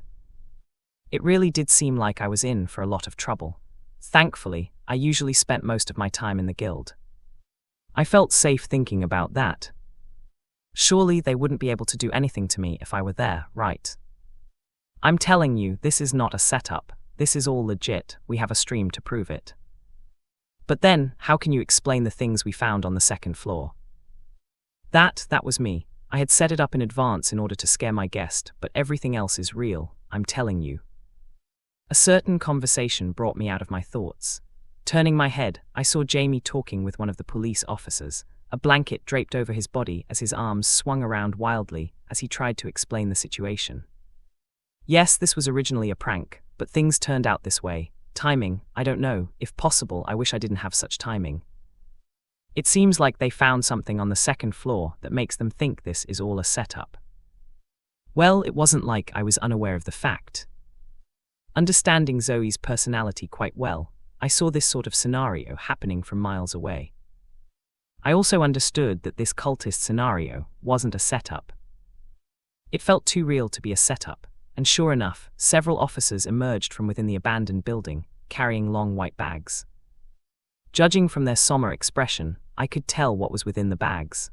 A: It really did seem like I was in for a lot of trouble. Thankfully, I usually spent most of my time in the guild. I felt safe thinking about that. Surely they wouldn't be able to do anything to me if I were there, right? I'm telling you, this is not a setup. This is all legit, we have a stream to prove it. But then, how can you explain the things we found on the second floor? That was me. I had set it up in advance in order to scare my guest, but everything else is real, I'm telling you. A certain conversation brought me out of my thoughts. Turning my head, I saw Jamie talking with one of the police officers, a blanket draped over his body as his arms swung around wildly as he tried to explain the situation. Yes, this was originally a prank, but things turned out this way. Timing, I don't know. If possible, I wish I didn't have such timing. It seems like they found something on the second floor that makes them think this is all a setup. Well, it wasn't like I was unaware of the fact. Understanding Zoe's personality quite well, I saw this sort of scenario happening from miles away. I also understood that this cultist scenario wasn't a setup. It felt too real to be a setup. And sure enough, several officers emerged from within the abandoned building, carrying long white bags. Judging from their somber expression, I could tell what was within the bags.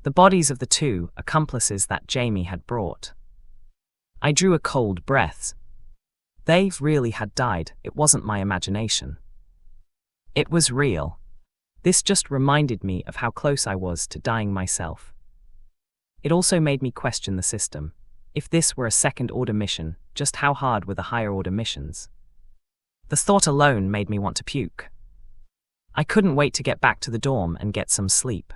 A: The bodies of the two accomplices that Jamie had brought. I drew a cold breath. They really had died, it wasn't my imagination. It was real. This just reminded me of how close I was to dying myself. It also made me question the system. If this were a second-order mission, just how hard were the higher-order missions? The thought alone made me want to puke. I couldn't wait to get back to the dorm and get some sleep.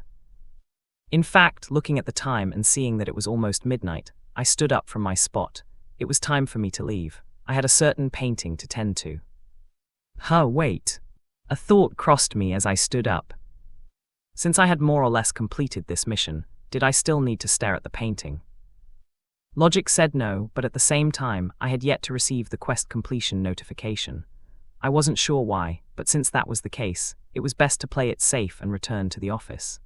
A: In fact, looking at the time and seeing that it was almost midnight, I stood up from my spot. It was time for me to leave. I had a certain painting to tend to. Wait. A thought crossed me as I stood up. Since I had more or less completed this mission, did I still need to stare at the painting? Logic said no, but at the same time, I had yet to receive the quest completion notification. I wasn't sure why, but since that was the case, it was best to play it safe and return to the office.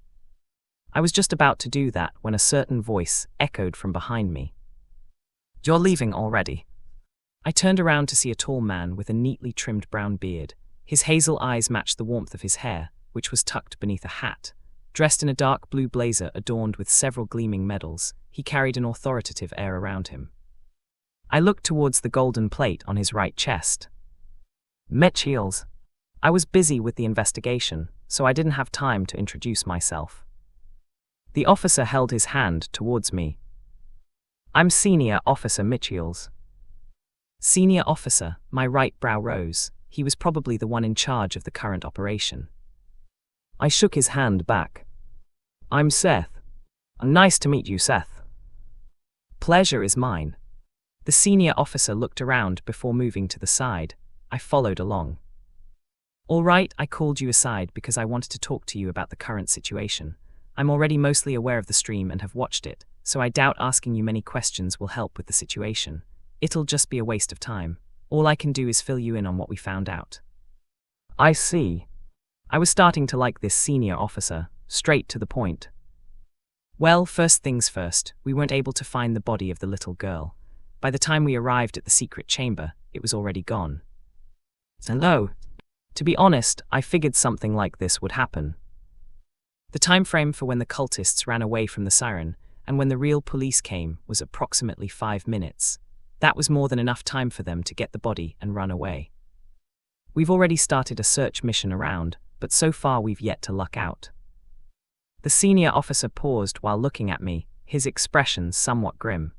A: I was just about to do that when a certain voice echoed from behind me. "You're leaving already." I turned around to see a tall man with a neatly trimmed brown beard. His hazel eyes matched the warmth of his hair, which was tucked beneath a hat. Dressed in a dark blue blazer adorned with several gleaming medals, he carried an authoritative air around him. I looked towards the golden plate on his right chest. Mitchell's. I was busy with the investigation, so I didn't have time to introduce myself. The officer held his hand towards me. "I'm Senior Officer Mitchell's." Senior Officer, my right brow rose. He was probably the one in charge of the current operation. I shook his hand back. "I'm Seth." "Nice to meet you, Seth." "Pleasure is mine." The senior officer looked around before moving to the side. I followed along. "All right, I called you aside because I wanted to talk to you about the current situation. I'm already mostly aware of the stream and have watched it, so I doubt asking you many questions will help with the situation. It'll just be a waste of time. All I can do is fill you in on what we found out." "I see." I was starting to like this senior officer, straight to the point. "Well, first things first, we weren't able to find the body of the little girl. By the time we arrived at the secret chamber, it was already gone." "Hello." To be honest, I figured something like this would happen. The time frame for when the cultists ran away from the siren and when the real police came was approximately 5 minutes. That was more than enough time for them to get the body and run away. We've already started a search mission around, but so far we've yet to luck out. The senior officer paused while looking at me, his expression somewhat grim.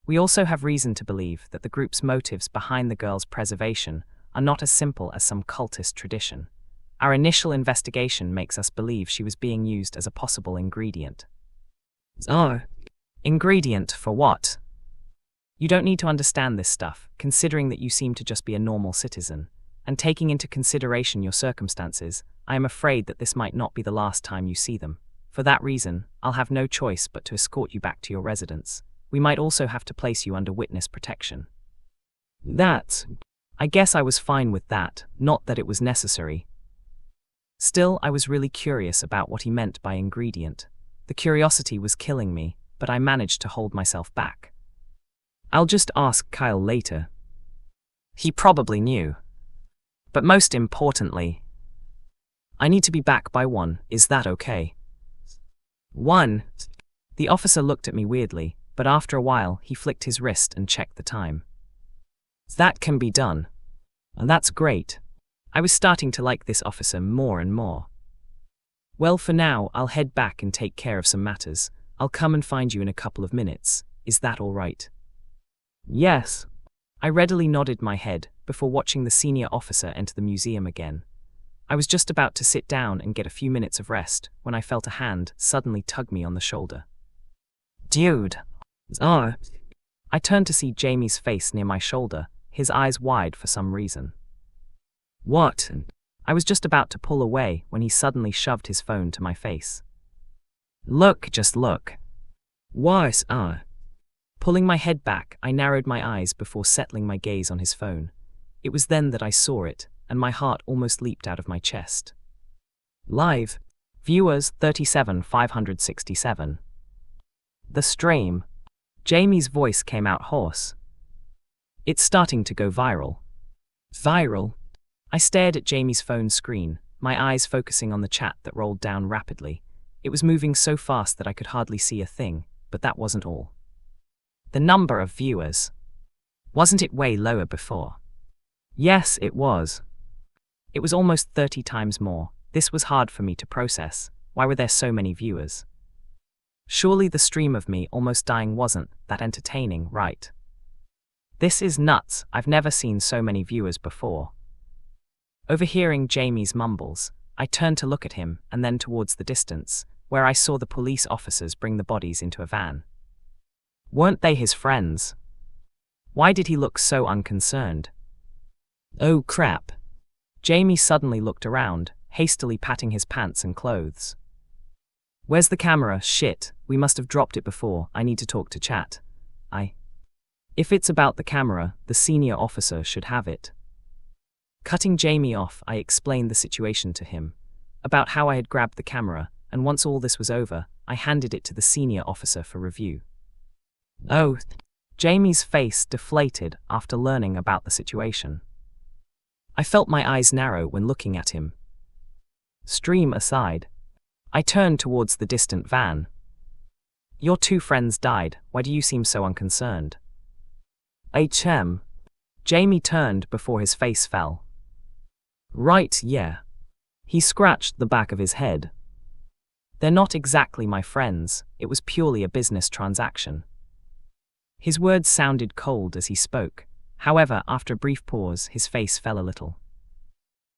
A: "We also have reason to believe that the group's motives behind the girl's preservation are not as simple as some cultist tradition. Our initial investigation makes us believe she was being used as a possible ingredient." "Oh, ingredient for what?" "You don't need to understand this stuff, considering that you seem to just be a normal citizen. And taking into consideration your circumstances, I am afraid that this might not be the last time you see them. For that reason, I'll have no choice but to escort you back to your residence. We might also have to place you under witness protection." I guess I was fine with that, not that it was necessary. Still, I was really curious about what he meant by ingredient. The curiosity was killing me, but I managed to hold myself back. "I'll just ask Kyle later." He probably knew. But most importantly, I need to be back by 1, is that okay? 1. The officer looked at me weirdly, but after a while he flicked his wrist and checked the time. "That can be done." And that's great. I was starting to like this officer more and more. "Well, for now, I'll head back and take care of some matters. I'll come and find you in a couple of minutes. Is that all right?" "Yes." I readily nodded my head before watching the senior officer enter the museum again. I was just about to sit down and get a few minutes of rest when I felt a hand suddenly tug me on the shoulder. "Dude." "Oh." I turned to see Jamie's face near my shoulder, his eyes wide for some reason. "What?" I was just about to pull away when he suddenly shoved his phone to my face. "Look, just look." "What?" Pulling my head back, I narrowed my eyes before settling my gaze on his phone. It was then that I saw it, and my heart almost leaped out of my chest. Live. Viewers 37,567. The stream. Jamie's voice came out hoarse. "It's starting to go viral." "Viral?" I stared at Jamie's phone screen, my eyes focusing on the chat that rolled down rapidly. It was moving so fast that I could hardly see a thing, but that wasn't all. The number of viewers. Wasn't it way lower before? Yes, it was. It was almost 30 times more. This was hard for me to process. Why were there so many viewers? Surely the stream of me almost dying wasn't that entertaining, right? This is nuts. I've never seen so many viewers before. Overhearing Jamie's mumbles, I turned to look at him and then towards the distance, where I saw the police officers bring the bodies into a van. Weren't they his friends? Why did he look so unconcerned? Oh crap. Jamie suddenly looked around, hastily patting his pants and clothes. Where's the camera? Shit, we must have dropped it before. I need to talk to chat. If it's about the camera, the senior officer should have it. Cutting Jamie off, I explained the situation to him, about how I had grabbed the camera, and once all this was over, I handed it to the senior officer for review. Oh, Jamie's face deflated after learning about the situation. I felt my eyes narrow when looking at him. Stream aside, I turned towards the distant van. Your two friends died, why do you seem so unconcerned? Jamie turned before his face fell. Right, yeah. He scratched the back of his head. They're not exactly my friends, it was purely a business transaction. His words sounded cold as he spoke, however, after a brief pause, his face fell a little.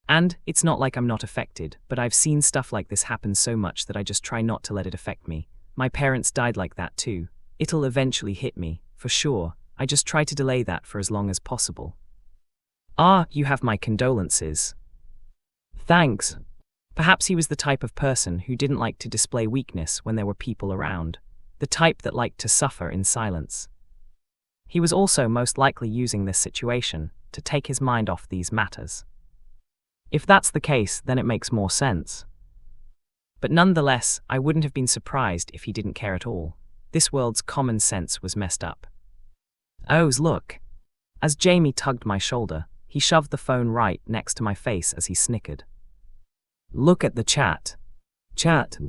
A: And, it's not like I'm not affected, but I've seen stuff like this happen so much that I just try not to let it affect me. My parents died like that too. It'll eventually hit me, for sure. I just try to delay that for as long as possible. You have my condolences. Thanks. Perhaps he was the type of person who didn't like to display weakness when there were people around, the type that liked to suffer in silence. He was also most likely using this situation to take his mind off these matters. If that's the case, then it makes more sense. But nonetheless, I wouldn't have been surprised if he didn't care at all. This world's common sense was messed up. Look. As Jamie tugged my shoulder, he shoved the phone right next to my face as he snickered. Look at the chat. Chat.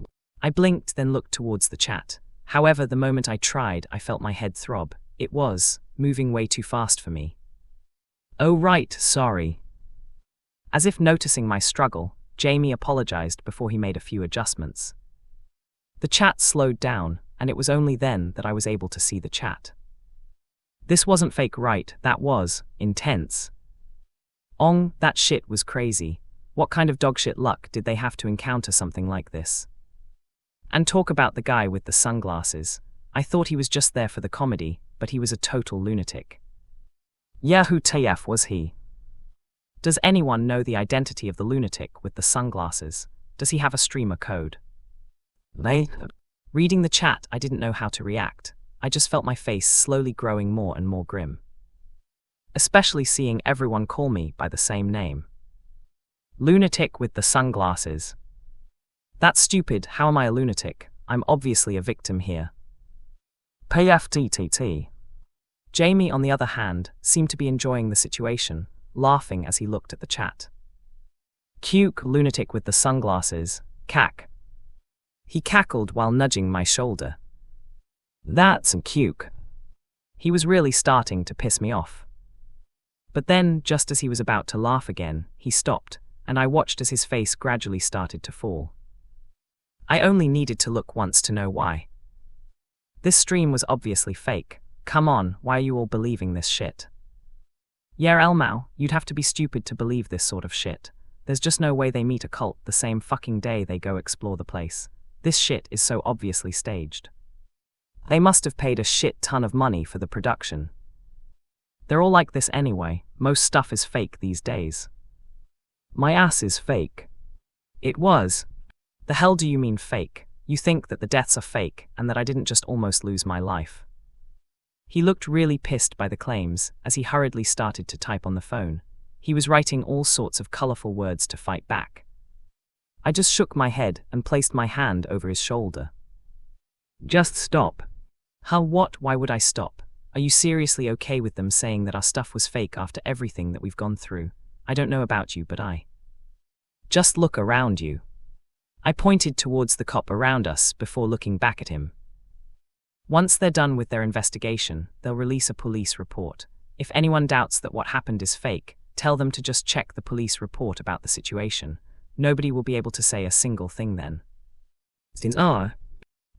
A: I blinked, then looked towards the chat. However, the moment I tried, I felt my head throb. It was moving way too fast for me. Oh right, sorry. As if noticing my struggle, Jamie apologized before he made a few adjustments. The chat slowed down, and it was only then that I was able to see the chat. This wasn't fake, right? That was intense. That shit was crazy. What kind of dogshit luck did they have to encounter something like this? And talk about the guy with the sunglasses. I thought he was just there for the comedy, but he was a total lunatic. Yeah, who TF was he? Does anyone know the identity of the lunatic with the sunglasses? Does he have a streamer code? Reading the chat, I didn't know how to react. I just felt my face slowly growing more and more grim. Especially seeing everyone call me by the same name. Lunatic with the sunglasses. That's stupid, how am I a lunatic? I'm obviously a victim here. PFTTT. Jamie, on the other hand, seemed to be enjoying the situation, laughing as he looked at the chat. Cuke, lunatic with the sunglasses, cack. He cackled while nudging my shoulder. That's a cuke. He was really starting to piss me off. But then, just as he was about to laugh again, he stopped, and I watched as his face gradually started to fall. I only needed to look once to know why. This stream was obviously fake. Come on, why are you all believing this shit? Yeah, Elmau, you'd have to be stupid to believe this sort of shit. There's just no way they meet a cult the same fucking day they go explore the place. This shit is so obviously staged. They must have paid a shit ton of money for the production. They're all like this anyway. Most stuff is fake these days. My ass is fake. It was. The hell do you mean fake? You think that the deaths are fake and that I didn't just almost lose my life? He looked really pissed by the claims as he hurriedly started to type on the phone. He was writing all sorts of colorful words to fight back. I just shook my head and placed my hand over his shoulder. Just stop. What? Why would I stop? Are you seriously okay with them saying that our stuff was fake after everything that we've gone through? I don't know about you, but just look around you. I pointed towards the cop around us before looking back at him. Once they're done with their investigation, they'll release a police report. If anyone doubts that what happened is fake, tell them to just check the police report about the situation. Nobody will be able to say a single thing then.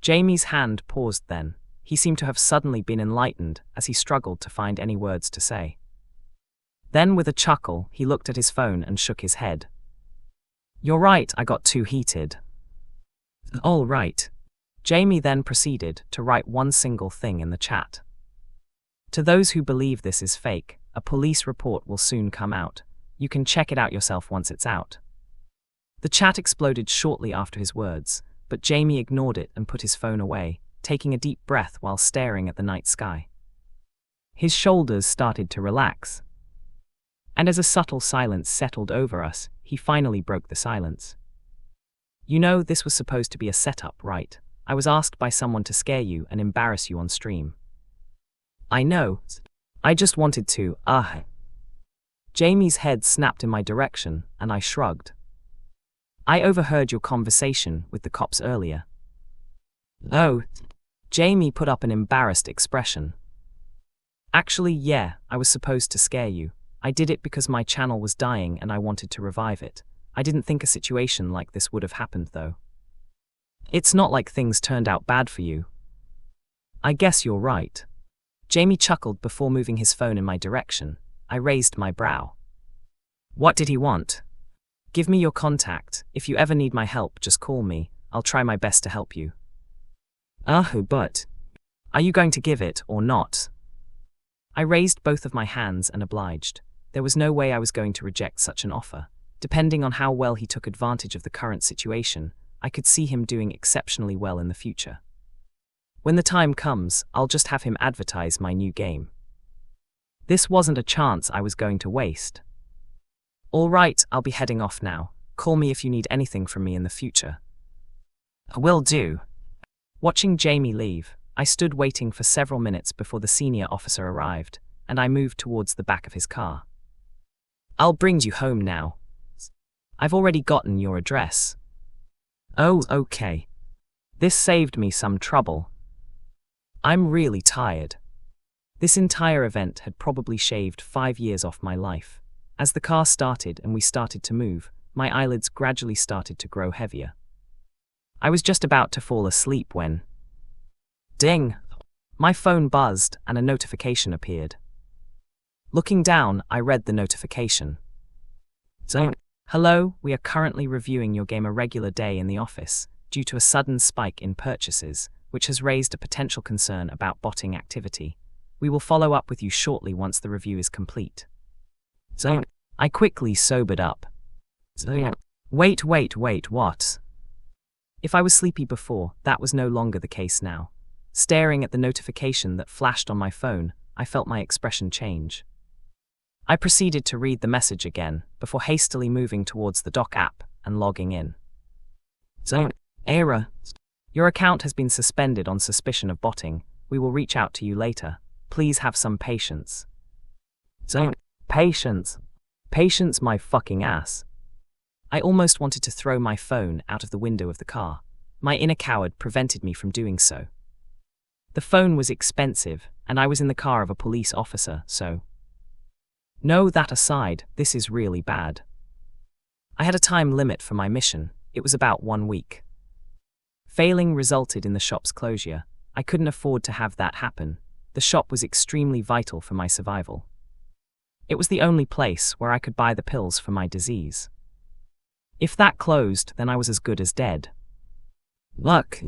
A: Jamie's hand paused then. He seemed to have suddenly been enlightened as he struggled to find any words to say. Then, with a chuckle, he looked at his phone and shook his head. "You're right, I got too heated." "All right." Jamie then proceeded to write one single thing in the chat. "To those who believe this is fake, a police report will soon come out. You can check it out yourself once it's out." The chat exploded shortly after his words, but Jamie ignored it and put his phone away, taking a deep breath while staring at the night sky. His shoulders started to relax. And as a subtle silence settled over us, he finally broke the silence. "You know, this was supposed to be a setup, right? I was asked by someone to scare you and embarrass you on stream." "I know. I just wanted to, Jamie's head snapped in my direction, and I shrugged. "I overheard your conversation with the cops earlier." "Oh." Jamie put up an embarrassed expression. "Actually, yeah, I was supposed to scare you. I did it because my channel was dying and I wanted to revive it. I didn't think a situation like this would have happened, though. It's not like things turned out bad for you." "I guess you're right." Jamie chuckled before moving his phone in my direction. I raised my brow. "What did he want?" "Give me your contact. If you ever need my help, just call me. I'll try my best to help you." But are you going to give it or not?" I raised both of my hands and obliged. There was no way I was going to reject such an offer. Depending on how well he took advantage of the current situation, I could see him doing exceptionally well in the future. When the time comes, I'll just have him advertise my new game. This wasn't a chance I was going to waste. "All right, I'll be heading off now. Call me if you need anything from me in the future." "Will do." Watching Jamie leave, I stood waiting for several minutes before the senior officer arrived, and I moved towards the back of his car. "I'll bring you home now. I've already gotten your address." "Oh, okay. This saved me some trouble. I'm really tired." This entire event had probably shaved 5 years off my life. As the car started and we started to move, my eyelids gradually started to grow heavier. I was just about to fall asleep when... Ding! My phone buzzed and a notification appeared. Looking down, I read the notification. "Hello, we are currently reviewing your game a regular day in the office due to a sudden spike in purchases, which has raised a potential concern about botting activity. We will follow up with you shortly once the review is complete." I quickly sobered up. Wait, what? If I was sleepy before, that was no longer the case now. Staring at the notification that flashed on my phone, I felt my expression change. I proceeded to read the message again, before hastily moving towards the doc app and logging in. "Error. Your account has been suspended on suspicion of botting. We will reach out to you later. Please have some patience." Patience? Patience my fucking ass. I almost wanted to throw my phone out of the window of the car. My inner coward prevented me from doing so. The phone was expensive, and I was in the car of a police officer, so... No, that aside, this is really bad. I had a time limit for my mission. It was about 1 week. Failing resulted in the shop's closure. I couldn't afford to have that happen. The shop was extremely vital for my survival. It was the only place where I could buy the pills for my disease. If that closed, then I was as good as dead. Look.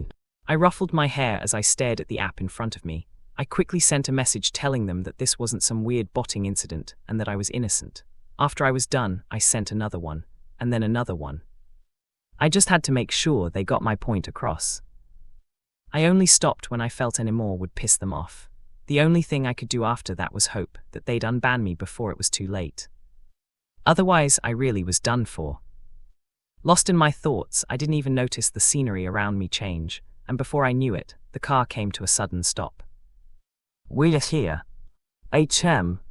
A: I ruffled my hair as I stared at the app in front of me. I quickly sent a message telling them that this wasn't some weird botting incident and that I was innocent. After I was done, I sent another one, and then another one. I just had to make sure they got my point across. I only stopped when I felt any more would piss them off. The only thing I could do after that was hope that they'd unban me before it was too late. Otherwise, I really was done for. Lost in my thoughts, I didn't even notice the scenery around me change, and before I knew it, the car came to a sudden stop. "We're here. HM."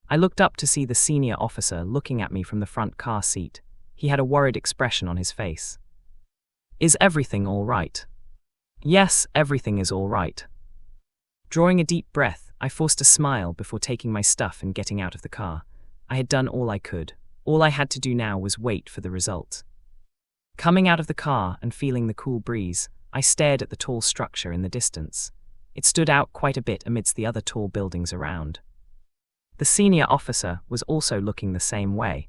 A: I looked up to see the senior officer looking at me from the front car seat. He had a worried expression on his face. "Is everything all right?" "Yes, everything is all right." Drawing a deep breath, I forced a smile before taking my stuff and getting out of the car. I had done all I could. All I had to do now was wait for the result. Coming out of the car and feeling the cool breeze, I stared at the tall structure in the distance. It stood out quite a bit amidst the other tall buildings around. The senior officer was also looking the same way.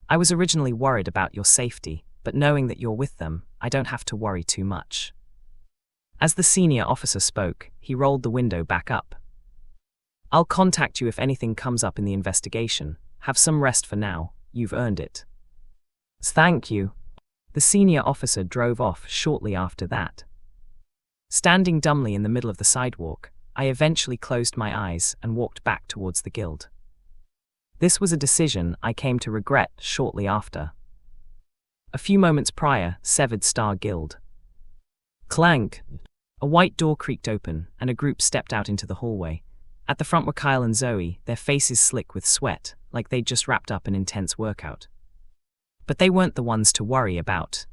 A: I was originally worried about your safety, but knowing that you're with them, I don't have to worry too much. As the senior officer spoke, he rolled the window back up. I'll contact you if anything comes up in the investigation. Have some rest for now, you've earned it. Thank you. The senior officer drove off shortly after that. Standing dumbly in the middle of the sidewalk, I eventually closed my eyes and walked back towards the guild. This was a decision I came to regret shortly after. A few moments prior, Severed Star Guild. Clank! A white door creaked open, and a group stepped out into the hallway. At the front were Kyle and Zoe, their faces slick with sweat, like they'd just wrapped up an intense workout. But they weren't the ones to worry about.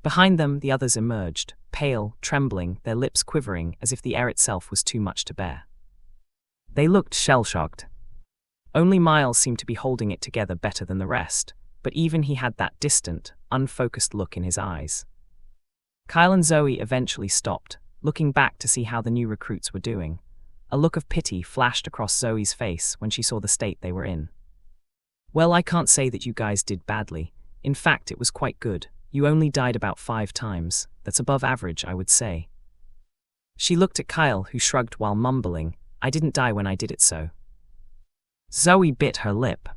A: Behind them, the others emerged, pale, trembling, their lips quivering as if the air itself was too much to bear. They looked shell-shocked. Only Miles seemed to be holding it together better than the rest, but even he had that distant, unfocused look in his eyes. Kyle and Zoe eventually stopped, looking back to see how the new recruits were doing. A look of pity flashed across Zoe's face when she saw the state they were in. Well, I can't say that you guys did badly. In fact, it was quite good. You only died about 5 times. That's above average, I would say. She looked at Kyle, who shrugged while mumbling, I didn't die when I did it so. Zoe bit her lip.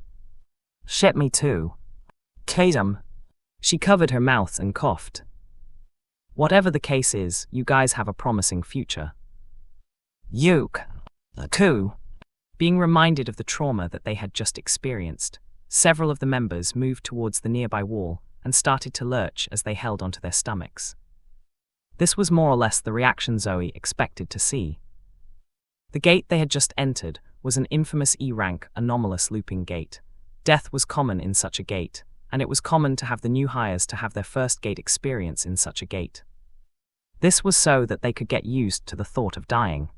A: Shit, me too. Kadam. She covered her mouth and coughed. Whatever the case is, you guys have a promising future. Yuck. Coo. Being reminded of the trauma that they had just experienced, several of the members moved towards the nearby wall and started to lurch as they held onto their stomachs. This was more or less the reaction Zoe expected to see. The gate they had just entered was an infamous E-rank anomalous looping gate. Death was common in such a gate, and it was common to have the new hires to have their first gate experience in such a gate. This was so that they could get used to the thought of dying.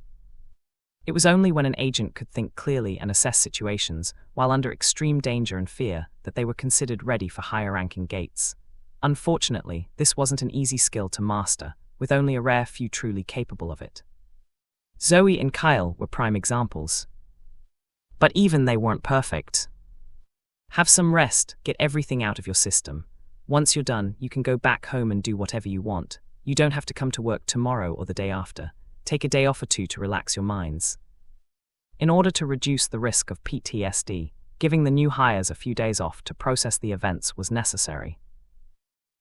A: It was only when an agent could think clearly and assess situations while under extreme danger and fear that they were considered ready for higher-ranking gates. Unfortunately, this wasn't an easy skill to master, with only a rare few truly capable of it. Zoe and Kyle were prime examples. But even they weren't perfect. Have some rest, get everything out of your system. Once you're done, you can go back home and do whatever you want. You don't have to come to work tomorrow or the day after. Take a day off or two to relax your minds. In order to reduce the risk of PTSD, giving the new hires a few days off to process the events was necessary.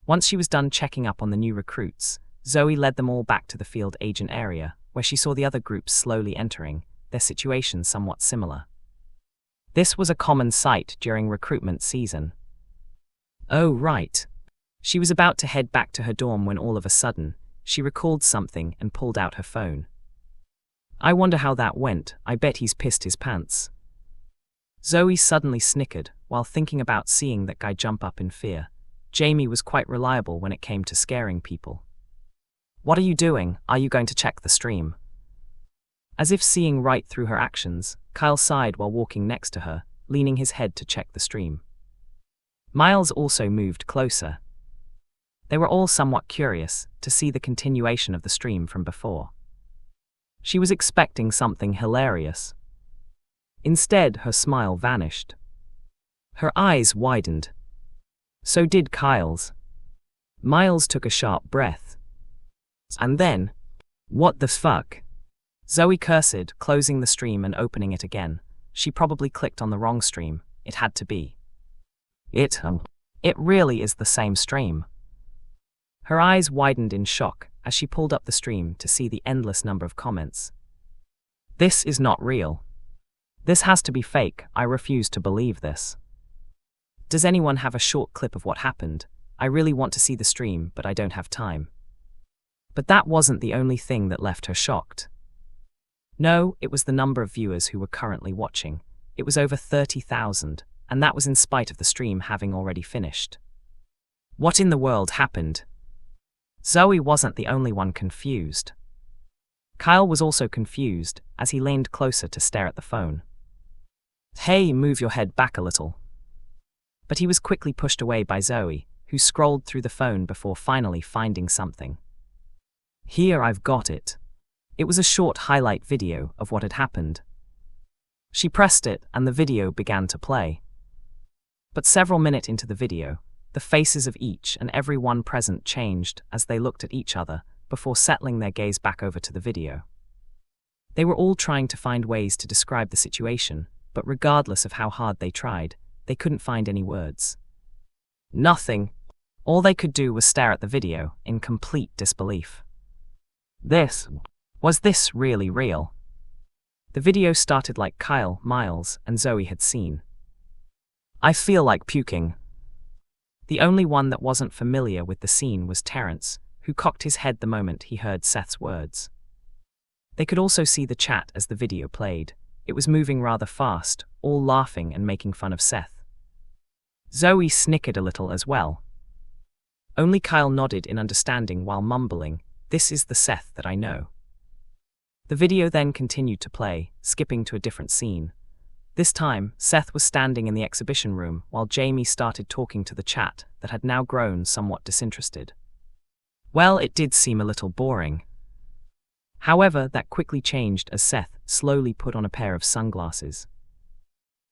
A: Once she was done checking up on the new recruits, Zoe led them all back to the field agent area, where she saw the other groups slowly entering, their situation somewhat similar. This was a common sight during recruitment season. Oh, right. She was about to head back to her dorm when all of a sudden, she recalled something and pulled out her phone. I wonder how that went. I bet he's pissed his pants. Zoe suddenly snickered while thinking about seeing that guy jump up in fear. Jamie was quite reliable when it came to scaring people. What are you doing? Are you going to check the stream? As if seeing right through her actions, Kyle sighed while walking next to her, leaning his head to check the stream. Miles also moved closer. They were all somewhat curious to see the continuation of the stream from before. She was expecting something hilarious. Instead, her smile vanished. Her eyes widened. So did Kyle's. Miles took a sharp breath. And then, what the fuck? Zoe cursed, closing the stream and opening it again. She probably clicked on the wrong stream. It had to be. It really is the same stream. Her eyes widened in shock as she pulled up the stream to see the endless number of comments. This is not real. This has to be fake. I refuse to believe this. Does anyone have a short clip of what happened? I really want to see the stream, but I don't have time. But that wasn't the only thing that left her shocked. No, it was the number of viewers who were currently watching. It was over 30,000, and that was in spite of the stream having already finished. What in the world happened? Zoe wasn't the only one confused. Kyle was also confused as he leaned closer to stare at the phone. Hey, move your head back a little. But he was quickly pushed away by Zoe, who scrolled through the phone before finally finding something. Here, I've got it. It was a short highlight video of what had happened. She pressed it, and the video began to play. But several minutes into the video, the faces of each and every one present changed as they looked at each other before settling their gaze back over to the video. They were all trying to find ways to describe the situation, but regardless of how hard they tried, they couldn't find any words. Nothing. All they could do was stare at the video in complete disbelief. Was this really real? The video started like Kyle, Miles, and Zoe had seen. I feel like puking. The only one that wasn't familiar with the scene was Terrence, who cocked his head the moment he heard Seth's words. They could also see the chat as the video played. It was moving rather fast, all laughing and making fun of Seth. Zoe snickered a little as well. Only Kyle nodded in understanding while mumbling, "This is the Seth that I know." The video then continued to play, skipping to a different scene. This time, Seth was standing in the exhibition room while Jamie started talking to the chat that had now grown somewhat disinterested. Well, it did seem a little boring. However, that quickly changed as Seth slowly put on a pair of sunglasses.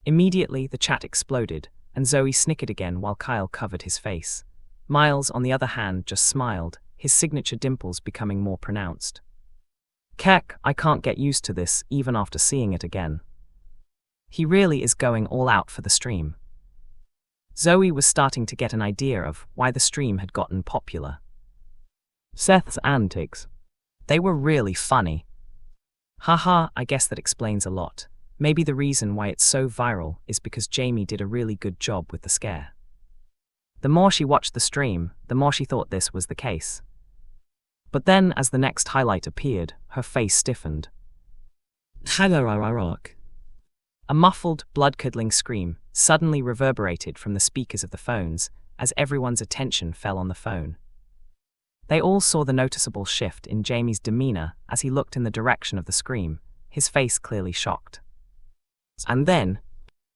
A: Immediately, the chat exploded, and Zoe snickered again while Kyle covered his face. Miles, on the other hand, just smiled, his signature dimples becoming more pronounced. Keck, I can't get used to this even after seeing it again. He really is going all out for the stream. Zoe was starting to get an idea of why the stream had gotten popular. Seth's antics. They were really funny. Haha, I guess that explains a lot. Maybe the reason why it's so viral is because Jamie did a really good job with the scare. The more she watched the stream, the more she thought this was the case. But then, as the next highlight appeared, her face stiffened. A muffled, blood-curdling scream suddenly reverberated from the speakers of the phones as everyone's attention fell on the phone. They all saw the noticeable shift in Jamie's demeanor as he looked in the direction of the scream, his face clearly shocked. And then,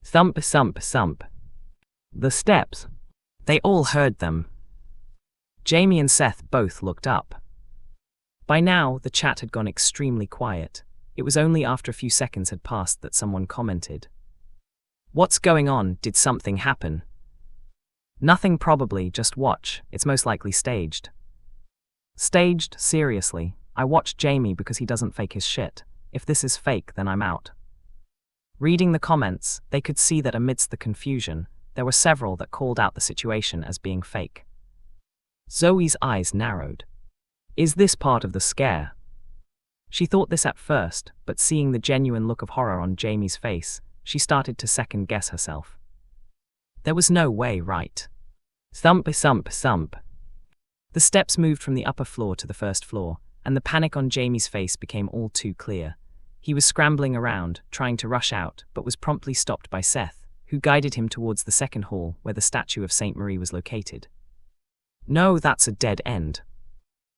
A: thump, thump, thump. The steps. They all heard them. Jamie and Seth both looked up. By now, the chat had gone extremely quiet. It was only after a few seconds had passed that someone commented. What's going on? Did something happen? Nothing probably, just watch, it's most likely staged. Staged? Seriously? I watched Jamie because he doesn't fake his shit. If this is fake, then I'm out. Reading the comments, they could see that amidst the confusion, there were several that called out the situation as being fake. Zoe's eyes narrowed. Is this part of the scare? She thought this at first, but seeing the genuine look of horror on Jamie's face, she started to second-guess herself. There was no way, right? Thump, thump, thump. The steps moved from the upper floor to the first floor, and the panic on Jamie's face became all too clear. He was scrambling around, trying to rush out, but was promptly stopped by Seth, who guided him towards the second hall where the statue of Saint Marie was located. No, that's a dead end.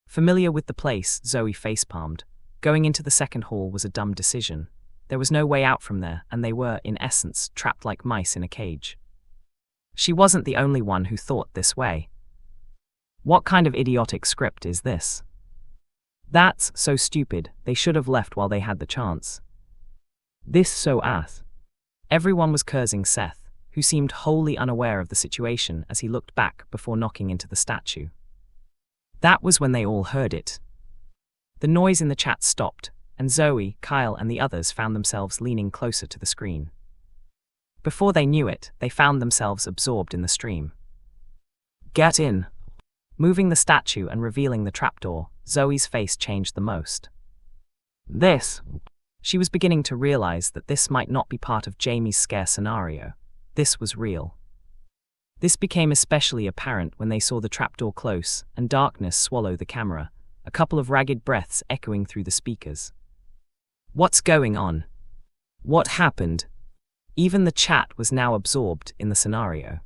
A: Familiar with the place, Zoe facepalmed. Going into the second hall was a dumb decision. There was no way out from there, and they were, in essence, trapped like mice in a cage. She wasn't the only one who thought this way. What kind of idiotic script is this? That's so stupid, they should have left while they had the chance. This so ass. Everyone was cursing Seth, who seemed wholly unaware of the situation as he looked back before knocking into the statue. That was when they all heard it. The noise in the chat stopped, and Zoe, Kyle, and the others found themselves leaning closer to the screen. Before they knew it, they found themselves absorbed in the stream. Get in! Moving the statue and revealing the trapdoor, Zoe's face changed the most. This! She was beginning to realize that this might not be part of Jamie's scare scenario. This was real. This became especially apparent when they saw the trapdoor close and darkness swallow the camera, a couple of ragged breaths echoing through the speakers. What's going on? What happened? Even the chat was now absorbed in the scenario.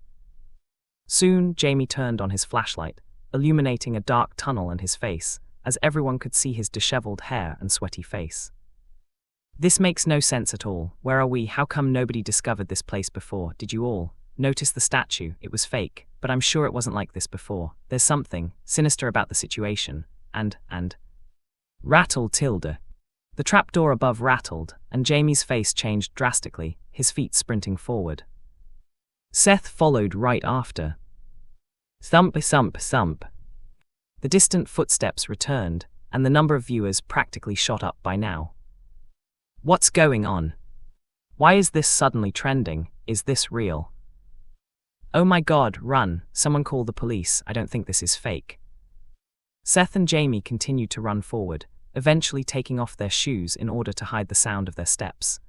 A: Soon, Jamie turned on his flashlight, illuminating a dark tunnel in his face, as everyone could see his disheveled hair and sweaty face. This makes no sense at all. Where are we? How come nobody discovered this place before? Did you all notice the statue? It was fake, but I'm sure it wasn't like this before. There's something sinister about the situation. And rattle tilde. The trapdoor above rattled, and Jamie's face changed drastically, his feet sprinting forward. Seth followed right after. Thump, thump, thump. The distant footsteps returned, and the number of viewers practically shot up by now. What's going on? Why is this suddenly trending? Is this real? Oh my god, run, someone call the police, I don't think this is fake. Seth and Jamie continued to run forward, eventually taking off their shoes in order to hide the sound of their steps.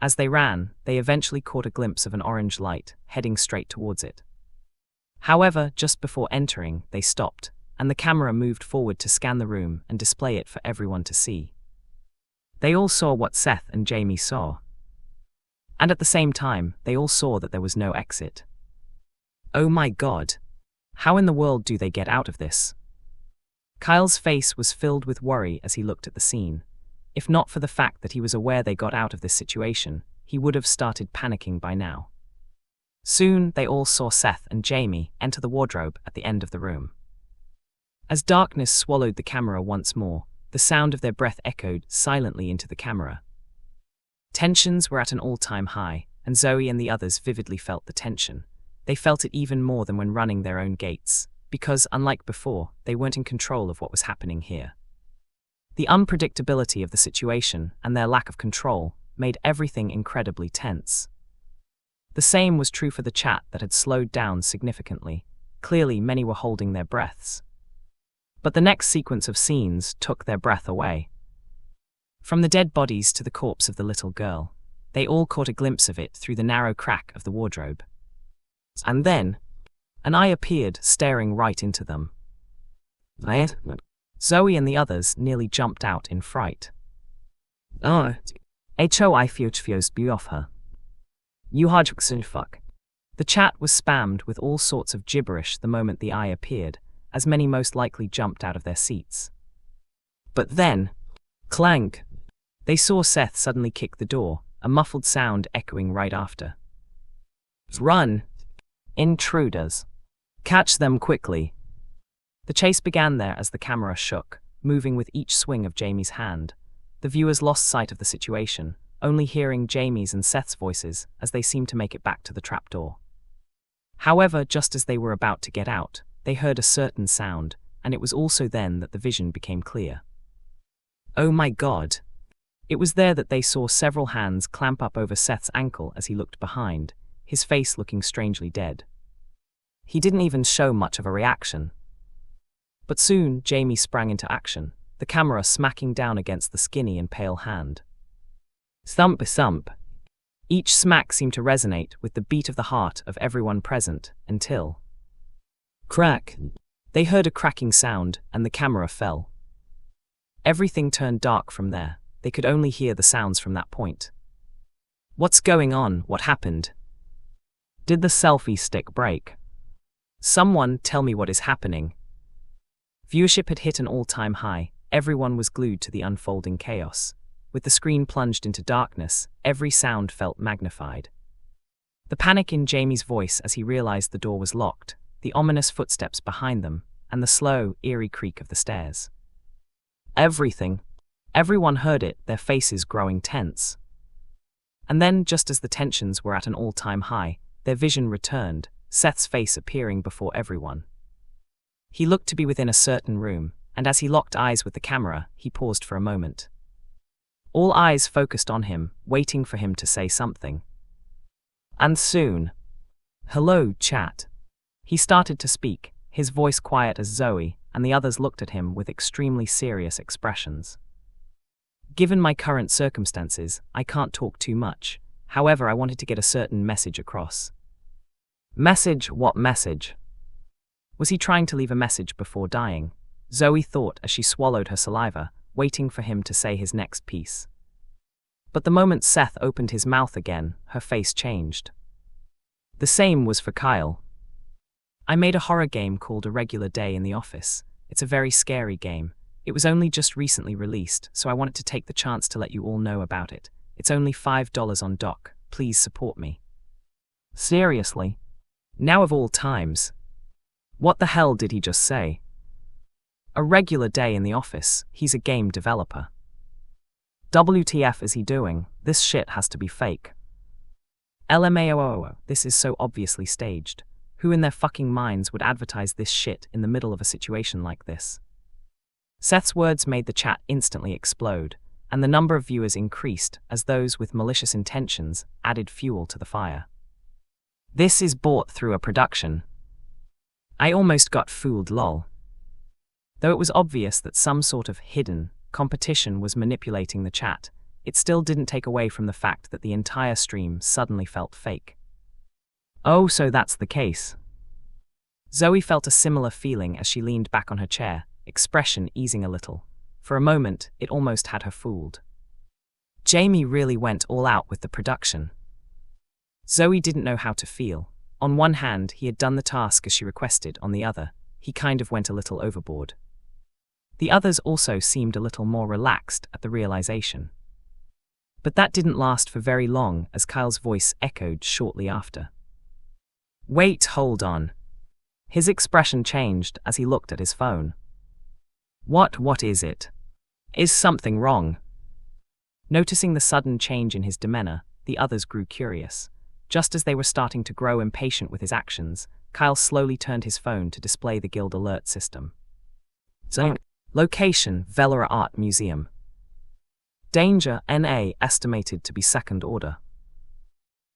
A: As they ran, they eventually caught a glimpse of an orange light, heading straight towards it. However, just before entering, they stopped, and the camera moved forward to scan the room and display it for everyone to see. They all saw what Seth and Jamie saw. And at the same time, they all saw that there was no exit. Oh my god. How in the world do they get out of this? Kyle's face was filled with worry as he looked at the scene. If not for the fact that he was aware they got out of this situation, he would have started panicking by now. Soon, they all saw Seth and Jamie enter the wardrobe at the end of the room. As darkness swallowed the camera once more, the sound of their breath echoed silently into the camera. Tensions were at an all-time high, and Zoe and the others vividly felt the tension. They felt it even more than when running their own gates, because, unlike before, they weren't in control of what was happening here. The unpredictability of the situation and their lack of control made everything incredibly tense. The same was true for the chat that had slowed down significantly. Clearly, many were holding their breaths. But the next sequence of scenes took their breath away. From the dead bodies to the corpse of the little girl, they all caught a glimpse of it through the narrow crack of the wardrobe. And then, an eye appeared, staring right into them. Zoe and the others nearly jumped out in fright. Oh, I off her. You fuck. The chat was spammed with all sorts of gibberish the moment the eye appeared, as many most likely jumped out of their seats. But then, clank! They saw Seth suddenly kick the door, a muffled sound echoing right after. Run! Intruders! Catch them quickly! The chase began there as the camera shook, moving with each swing of Jamie's hand. The viewers lost sight of the situation, only hearing Jamie's and Seth's voices as they seemed to make it back to the trapdoor. However, just as they were about to get out, they heard a certain sound, and it was also then that the vision became clear. Oh my god! It was there that they saw several hands clamp up over Seth's ankle as he looked behind, his face looking strangely dead. He didn't even show much of a reaction. But soon, Jamie sprang into action, the camera smacking down against the skinny and pale hand. Thump, thump. Each smack seemed to resonate with the beat of the heart of everyone present, until... Crack! They heard a cracking sound, and the camera fell. Everything turned dark from there. They could only hear the sounds from that point. What's going on? What happened? Did the selfie stick break? Someone tell me what is happening. Viewership had hit an all-time high. Everyone was glued to the unfolding chaos. With the screen plunged into darkness, every sound felt magnified. The panic in Jamie's voice as he realized the door was locked, the ominous footsteps behind them, and the slow, eerie creak of the stairs. Everyone heard it, their faces growing tense. And then, just as the tensions were at an all-time high, their vision returned, Seth's face appearing before everyone. He looked to be within a certain room, and as he locked eyes with the camera, he paused for a moment. All eyes focused on him, waiting for him to say something. And soon, "Hello, chat." He started to speak, his voice quiet as Zoe, and the others looked at him with extremely serious expressions. Given my current circumstances, I can't talk too much. However, I wanted to get a certain message across. Message? What message? Was he trying to leave a message before dying? Zoe thought as she swallowed her saliva, waiting for him to say his next piece. But the moment Seth opened his mouth again, her face changed. The same was for Kyle. I made a horror game called A Regular Day in the Office. It's a very scary game. It was only just recently released, so I wanted to take the chance to let you all know about it. It's only $5 on doc. Please support me. Seriously? Now of all times. What the hell did he just say? A regular day in the office. He's a game developer. WTF is he doing? This shit has to be fake. LMAO, this is so obviously staged. Who in their fucking minds would advertise this shit in the middle of a situation like this? Seth's words made the chat instantly explode, and the number of viewers increased as those with malicious intentions added fuel to the fire. This is bought through a production. I almost got fooled, lol. Though it was obvious that some sort of hidden competition was manipulating the chat, it still didn't take away from the fact that the entire stream suddenly felt fake. Oh, so that's the case. Zoe felt a similar feeling as she leaned back on her chair, expression easing a little. For a moment, it almost had her fooled. Jamie really went all out with the production. Zoe didn't know how to feel. On one hand, he had done the task as she requested. On the other, he kind of went a little overboard. The others also seemed a little more relaxed at the realization. But that didn't last for very long as Kyle's voice echoed shortly after. Wait, hold on. His expression changed as he looked at his phone. What is it? Is something wrong? Noticing the sudden change in his demeanor, the others grew curious. Just as they were starting to grow impatient with his actions, Kyle slowly turned his phone to display the guild alert system. Location, Velora Art Museum. Danger, NA, estimated to be second order.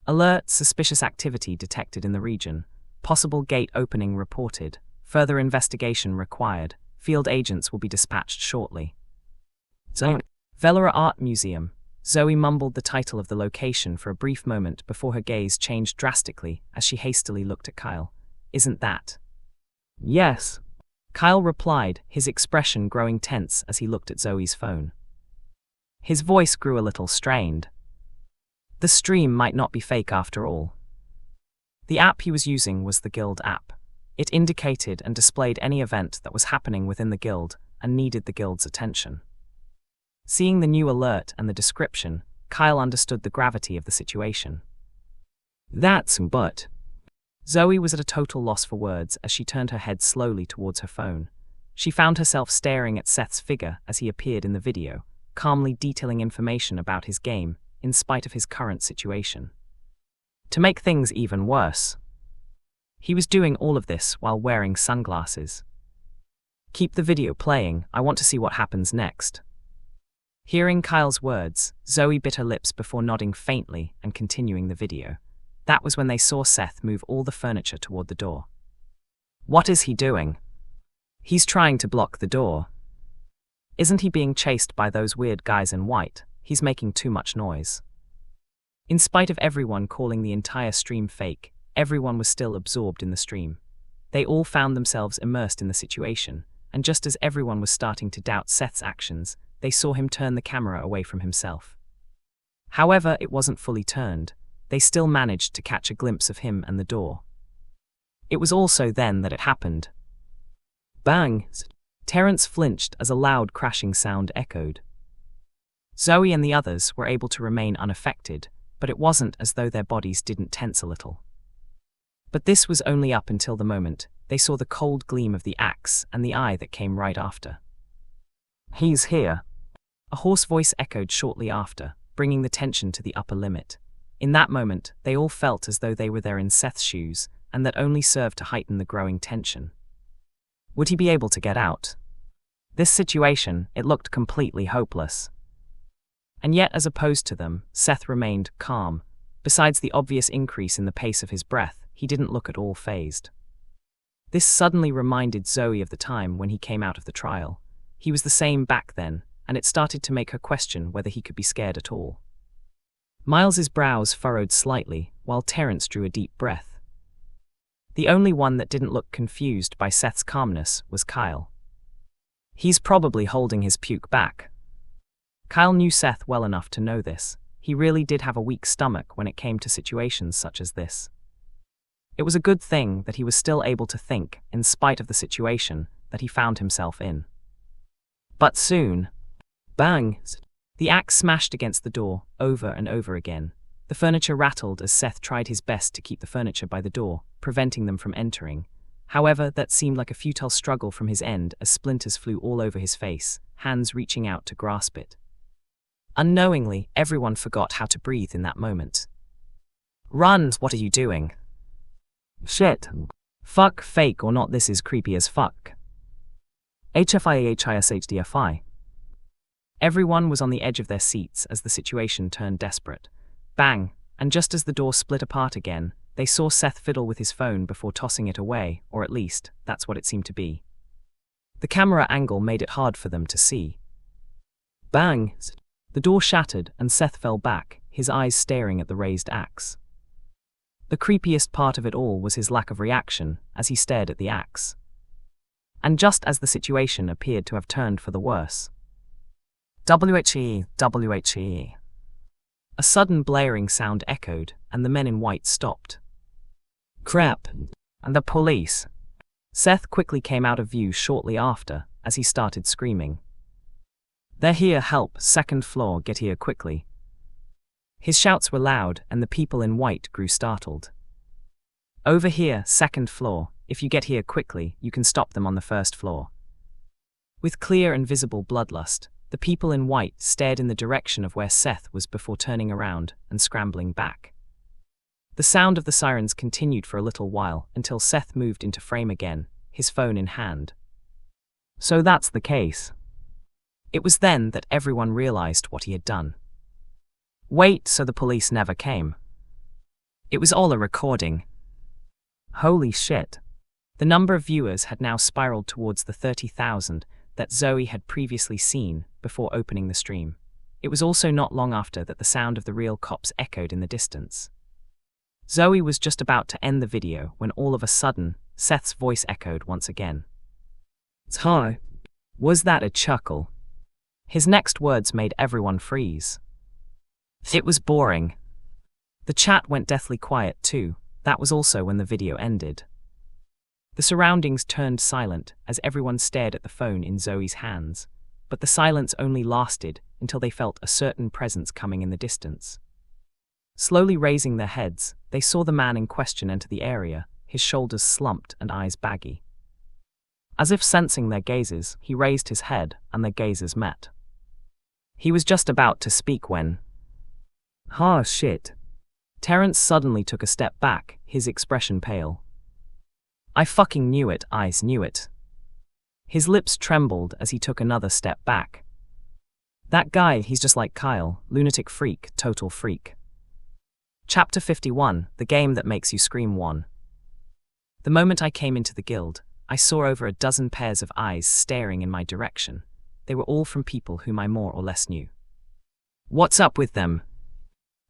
A: Alert, suspicious activity detected in the region. Possible gate opening reported. Further investigation required. Field agents will be dispatched shortly. Velora Art Museum. Zoe mumbled the title of the location for a brief moment before her gaze changed drastically as she hastily looked at Kyle. Isn't that? Yes. Kyle replied, his expression growing tense as he looked at Zoe's phone. His voice grew a little strained. The stream might not be fake after all. The app he was using was the guild app. It indicated and displayed any event that was happening within the guild and needed the guild's attention. Seeing the new alert and the description, Kyle understood the gravity of the situation. But... Zoe was at a total loss for words as she turned her head slowly towards her phone. She found herself staring at Seth's figure as he appeared in the video, calmly detailing information about his game, in spite of his current situation. To make things even worse, he was doing all of this while wearing sunglasses. Keep the video playing, I want to see what happens next. Hearing Kyle's words, Zoe bit her lips before nodding faintly and continuing the video. That was when they saw Seth move all the furniture toward the door. What is he doing? He's trying to block the door. Isn't he being chased by those weird guys in white? He's making too much noise. In spite of everyone calling the entire stream fake, everyone was still absorbed in the stream. They all found themselves immersed in the situation, and just as everyone was starting to doubt Seth's actions, they saw him turn the camera away from himself. However, it wasn't fully turned. They still managed to catch a glimpse of him and the door. It was also then that it happened. Bang! Terrence flinched as a loud crashing sound echoed. Zoe and the others were able to remain unaffected, but it wasn't as though their bodies didn't tense a little. But this was only up until the moment they saw the cold gleam of the axe and the eye that came right after. He's here. A hoarse voice echoed shortly after, bringing the tension to the upper limit. In that moment, they all felt as though they were there in Seth's shoes, and that only served to heighten the growing tension. Would he be able to get out? This situation, it looked completely hopeless. And yet, as opposed to them, Seth remained calm. Besides the obvious increase in the pace of his breath, he didn't look at all fazed. This suddenly reminded Zoe of the time when he came out of the trial. He was the same back then, and it started to make her question whether he could be scared at all. Miles's brows furrowed slightly, while Terrence drew a deep breath. The only one that didn't look confused by Seth's calmness was Kyle. He's probably holding his puke back. Kyle knew Seth well enough to know this. He really did have a weak stomach when it came to situations such as this. It was a good thing that he was still able to think, in spite of the situation that he found himself in. But soon, bang! The axe smashed against the door, over and over again. The furniture rattled as Seth tried his best to keep the furniture by the door, preventing them from entering. However, that seemed like a futile struggle from his end as splinters flew all over his face, hands reaching out to grasp it. Unknowingly, everyone forgot how to breathe in that moment. Run, what are you doing? Shit. Fuck, fake or not, this is creepy as fuck. HFIAHISHDFI. Everyone was on the edge of their seats as the situation turned desperate. Bang, and just as the door split apart again, they saw Seth fiddle with his phone before tossing it away, or at least, that's what it seemed to be. The camera angle made it hard for them to see. Bang! The door shattered and Seth fell back, his eyes staring at the raised axe. The creepiest part of it all was his lack of reaction as he stared at the axe. And just as the situation appeared to have turned for the worse. WHE. A sudden blaring sound echoed, and the men in white stopped. Crap. And the police. Seth quickly came out of view shortly after, as he started screaming. They're here, help, second floor, get here quickly. His shouts were loud, and the people in white grew startled. Over here, second floor, if you get here quickly, you can stop them on the first floor. With clear and visible bloodlust, the people in white stared in the direction of where Seth was before turning around and scrambling back. The sound of the sirens continued for a little while until Seth moved into frame again, his phone in hand. So that's the case. It was then that everyone realized what he had done. Wait, so the police never came. It was all a recording. Holy shit. The number of viewers had now spiraled towards the 30,000 that Zoe had previously seen before opening the stream. It was also not long after that the sound of the real cops echoed in the distance. Zoe was just about to end the video when all of a sudden, Seth's voice echoed once again. Hi. Was that a chuckle? His next words made everyone freeze. It was boring. The chat went deathly quiet too. That was also when the video ended. The surroundings turned silent as everyone stared at the phone in Zoe's hands, but the silence only lasted until they felt a certain presence coming in the distance. Slowly raising their heads, they saw the man in question enter the area, his shoulders slumped and eyes baggy. As if sensing their gazes, he raised his head and their gazes met. He was just about to speak when... Ah, shit. Terrence suddenly took a step back, his expression pale. I fucking knew it, eyes knew it. His lips trembled as he took another step back. That guy, he's just like Kyle, lunatic freak, total freak. Chapter 51, the game that makes you scream 1. The moment I came into the guild, I saw over a dozen pairs of eyes staring in my direction. They were all from people whom I more or less knew. What's up with them?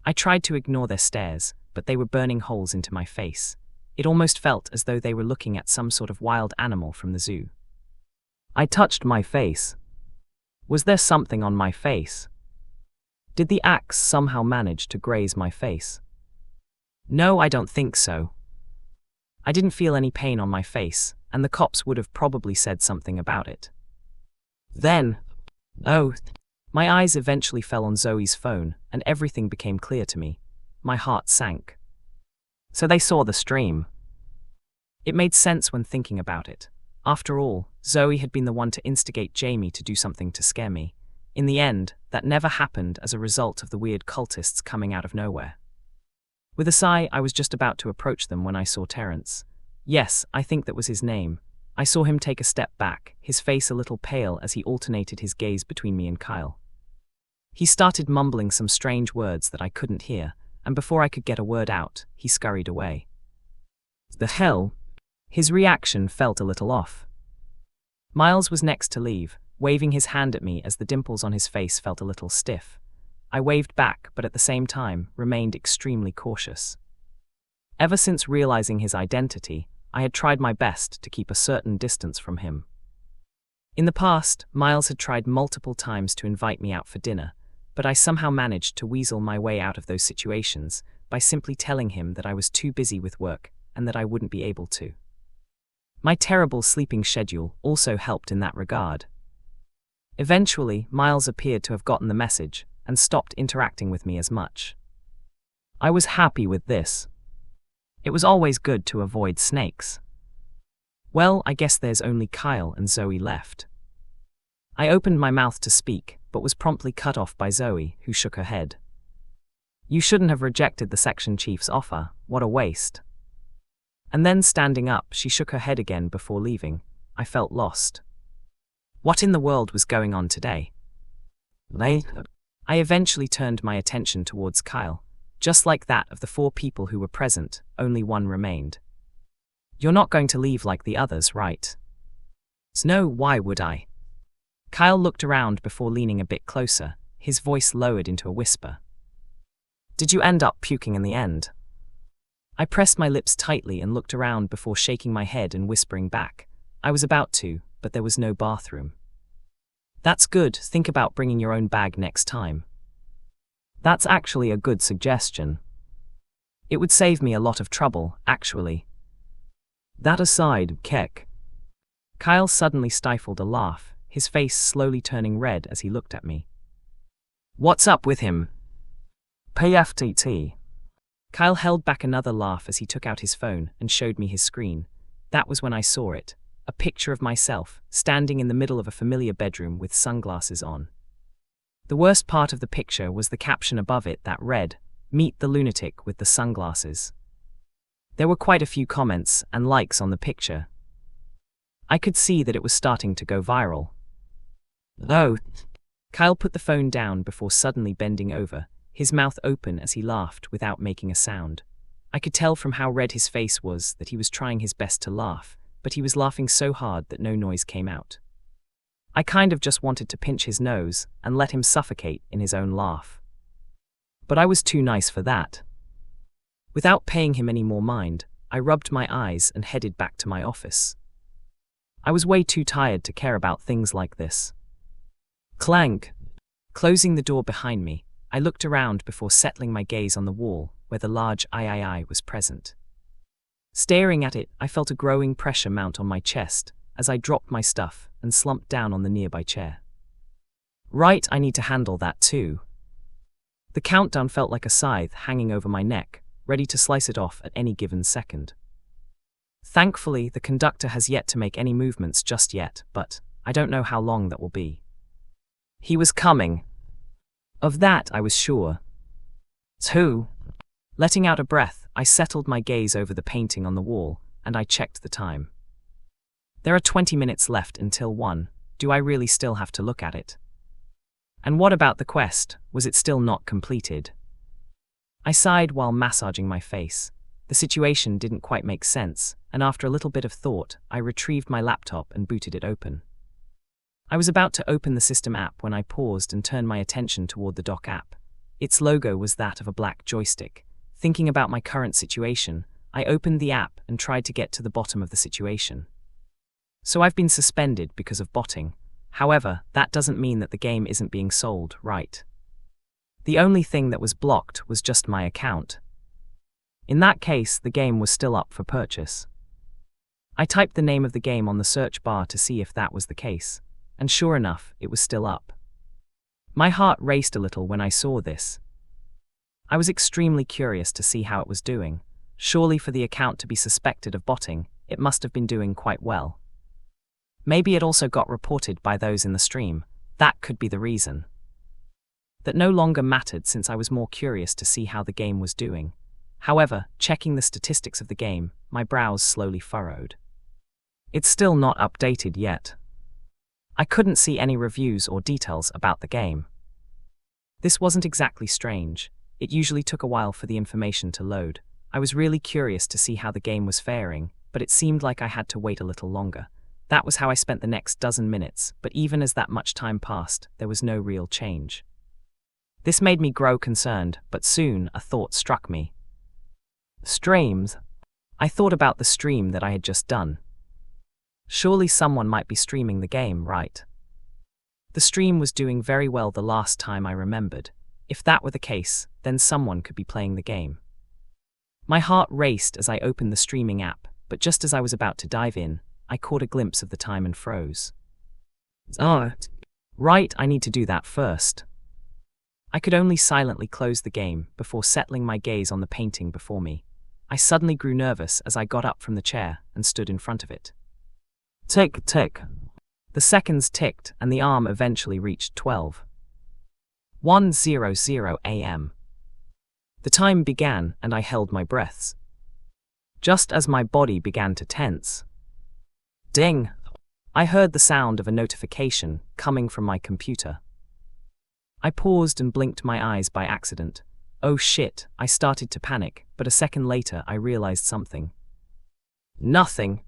A: I tried to ignore their stares, but they were burning holes into my face. It almost felt as though they were looking at some sort of wild animal from the zoo. I touched my face. Was there something on my face? Did the axe somehow manage to graze my face? No, I don't think so. I didn't feel any pain on my face, and the cops would have probably said something about it. Then, my eyes eventually fell on Zoe's phone, and everything became clear to me. My heart sank. So they saw the stream. It made sense when thinking about it. After all, Zoe had been the one to instigate Jamie to do something to scare me. In the end, that never happened as a result of the weird cultists coming out of nowhere. With a sigh, I was just about to approach them when I saw Terrence. Yes, I think that was his name. I saw him take a step back, his face a little pale as he alternated his gaze between me and Kyle. He started mumbling some strange words that I couldn't hear, and before I could get a word out, he scurried away. The hell? His reaction felt a little off. Miles was next to leave, waving his hand at me as the dimples on his face felt a little stiff. I waved back, but at the same time, remained extremely cautious. Ever since realizing his identity, I had tried my best to keep a certain distance from him. In the past, Miles had tried multiple times to invite me out for dinner, but I somehow managed to weasel my way out of those situations by simply telling him that I was too busy with work and that I wouldn't be able to. My terrible sleeping schedule also helped in that regard. Eventually, Miles appeared to have gotten the message and stopped interacting with me as much. I was happy with this. It was always good to avoid snakes. Well, I guess there's only Kyle and Zoe left. I opened my mouth to speak, but was promptly cut off by Zoe, who shook her head. You shouldn't have rejected the section chief's offer. What a waste. And then standing up, she shook her head again before leaving. I felt lost. What in the world was going on today? I eventually turned my attention towards Kyle. Just like that of the 4 people who were present, only one remained. You're not going to leave like the others, right? No, why would I? Kyle looked around before leaning a bit closer, his voice lowered into a whisper. Did you end up puking in the end? I pressed my lips tightly and looked around before shaking my head and whispering back. I was about to, but there was no bathroom. That's good, think about bringing your own bag next time. That's actually a good suggestion. It would save me a lot of trouble, actually. That aside, Keck. Kyle suddenly stifled a laugh, his face slowly turning red as he looked at me. What's up with him? PFTT. Kyle held back another laugh as he took out his phone and showed me his screen. That was when I saw it. A picture of myself, standing in the middle of a familiar bedroom with sunglasses on. The worst part of the picture was the caption above it that read, "Meet the lunatic with the sunglasses." There were quite a few comments and likes on the picture. I could see that it was starting to go viral. Oh. Kyle put the phone down before suddenly bending over, his mouth open as he laughed without making a sound. I could tell from how red his face was that he was trying his best to laugh, but he was laughing so hard that no noise came out. I kind of just wanted to pinch his nose and let him suffocate in his own laugh. But I was too nice for that. Without paying him any more mind, I rubbed my eyes and headed back to my office. I was way too tired to care about things like this. Clank! Closing the door behind me, I looked around before settling my gaze on the wall where the large III was present. Staring at it, I felt a growing pressure mount on my chest as I dropped my stuff and slumped down on the nearby chair. Right, I need to handle that too. The countdown felt like a scythe hanging over my neck, ready to slice it off at any given second. Thankfully, the conductor has yet to make any movements just yet, but I don't know how long that will be. He was coming. Of that I was sure. Two. Letting out a breath, I settled my gaze over the painting on the wall, and I checked the time. There are 20 minutes left until 1. Do I really still have to look at it? And what about the quest? Was it still not completed? I sighed while massaging my face. The situation didn't quite make sense, and after a little bit of thought, I retrieved my laptop and booted it open. I was about to open the system app when I paused and turned my attention toward the dock app. Its logo was that of a black joystick. Thinking about my current situation, I opened the app and tried to get to the bottom of the situation. So I've been suspended because of botting. However, that doesn't mean that the game isn't being sold, right? The only thing that was blocked was just my account. In that case, the game was still up for purchase. I typed the name of the game on the search bar to see if that was the case, and sure enough, it was still up. My heart raced a little when I saw this. I was extremely curious to see how it was doing. Surely for the account to be suspected of botting, it must have been doing quite well. Maybe it also got reported by those in the stream. That could be the reason. That no longer mattered since I was more curious to see how the game was doing. However, checking the statistics of the game, my brows slowly furrowed. It's still not updated yet. I couldn't see any reviews or details about the game. This wasn't exactly strange. It usually took a while for the information to load. I was really curious to see how the game was faring, but it seemed like I had to wait a little longer. That was how I spent the next dozen minutes, but even as that much time passed, there was no real change. This made me grow concerned, but soon a thought struck me. Streams. I thought about the stream that I had just done. Surely someone might be streaming the game, right? The stream was doing very well the last time I remembered. If that were the case, then someone could be playing the game. My heart raced as I opened the streaming app, but just as I was about to dive in, I caught a glimpse of the time and froze. Oh, right, I need to do that first. I could only silently close the game before settling my gaze on the painting before me. I suddenly grew nervous as I got up from the chair and stood in front of it. Tick, tick. The seconds ticked and the arm eventually reached 12:100 a.m. The time began and I held my breaths. Just as my body began to tense. Ding! I heard the sound of a notification coming from my computer. I paused and blinked my eyes by accident. Oh shit, I started to panic, but a second later I realized something. Nothing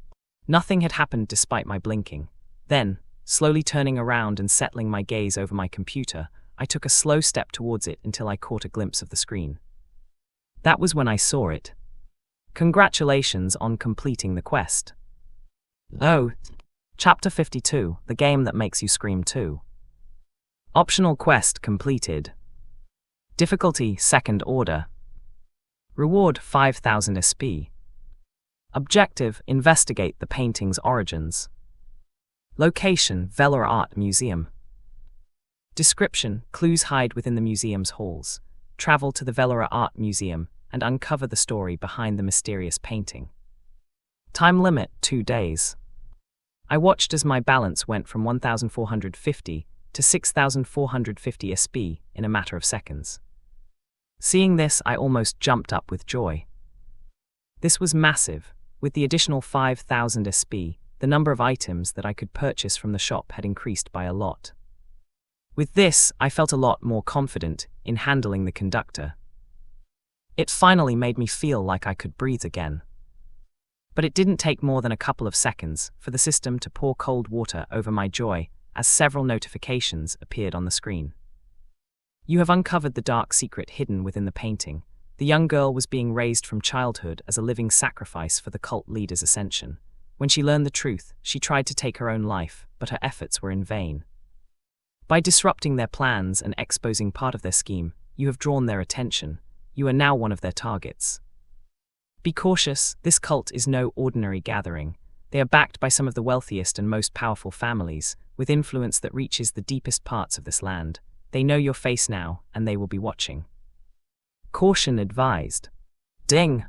A: had happened despite my blinking. Then, slowly turning around and settling my gaze over my computer, I took a slow step towards it until I caught a glimpse of the screen. That was when I saw it. Congratulations on completing the quest. Oh, Chapter 52, the game that makes you scream too. Optional quest completed. Difficulty, second order. Reward, 5,000 SP. Objective, investigate the painting's origins. Location, Velar Art Museum. Description, clues hide within the museum's halls. Travel to the Velar Art Museum and uncover the story behind the mysterious painting. Time limit, 2 days. I watched as my balance went from 1,450 to 6,450 SP in a matter of seconds. Seeing this, I almost jumped up with joy. This was massive. With the additional 5,000 SP, the number of items that I could purchase from the shop had increased by a lot. With this, I felt a lot more confident in handling the conductor. It finally made me feel like I could breathe again. But it didn't take more than a couple of seconds for the system to pour cold water over my joy as several notifications appeared on the screen. You have uncovered the dark secret hidden within the painting. The young girl was being raised from childhood as a living sacrifice for the cult leader's ascension. When she learned the truth, she tried to take her own life, but her efforts were in vain. By disrupting their plans and exposing part of their scheme, you have drawn their attention. You are now one of their targets. Be cautious, this cult is no ordinary gathering. They are backed by some of the wealthiest and most powerful families, with influence that reaches the deepest parts of this land. They know your face now, and they will be watching. Caution advised. Ding!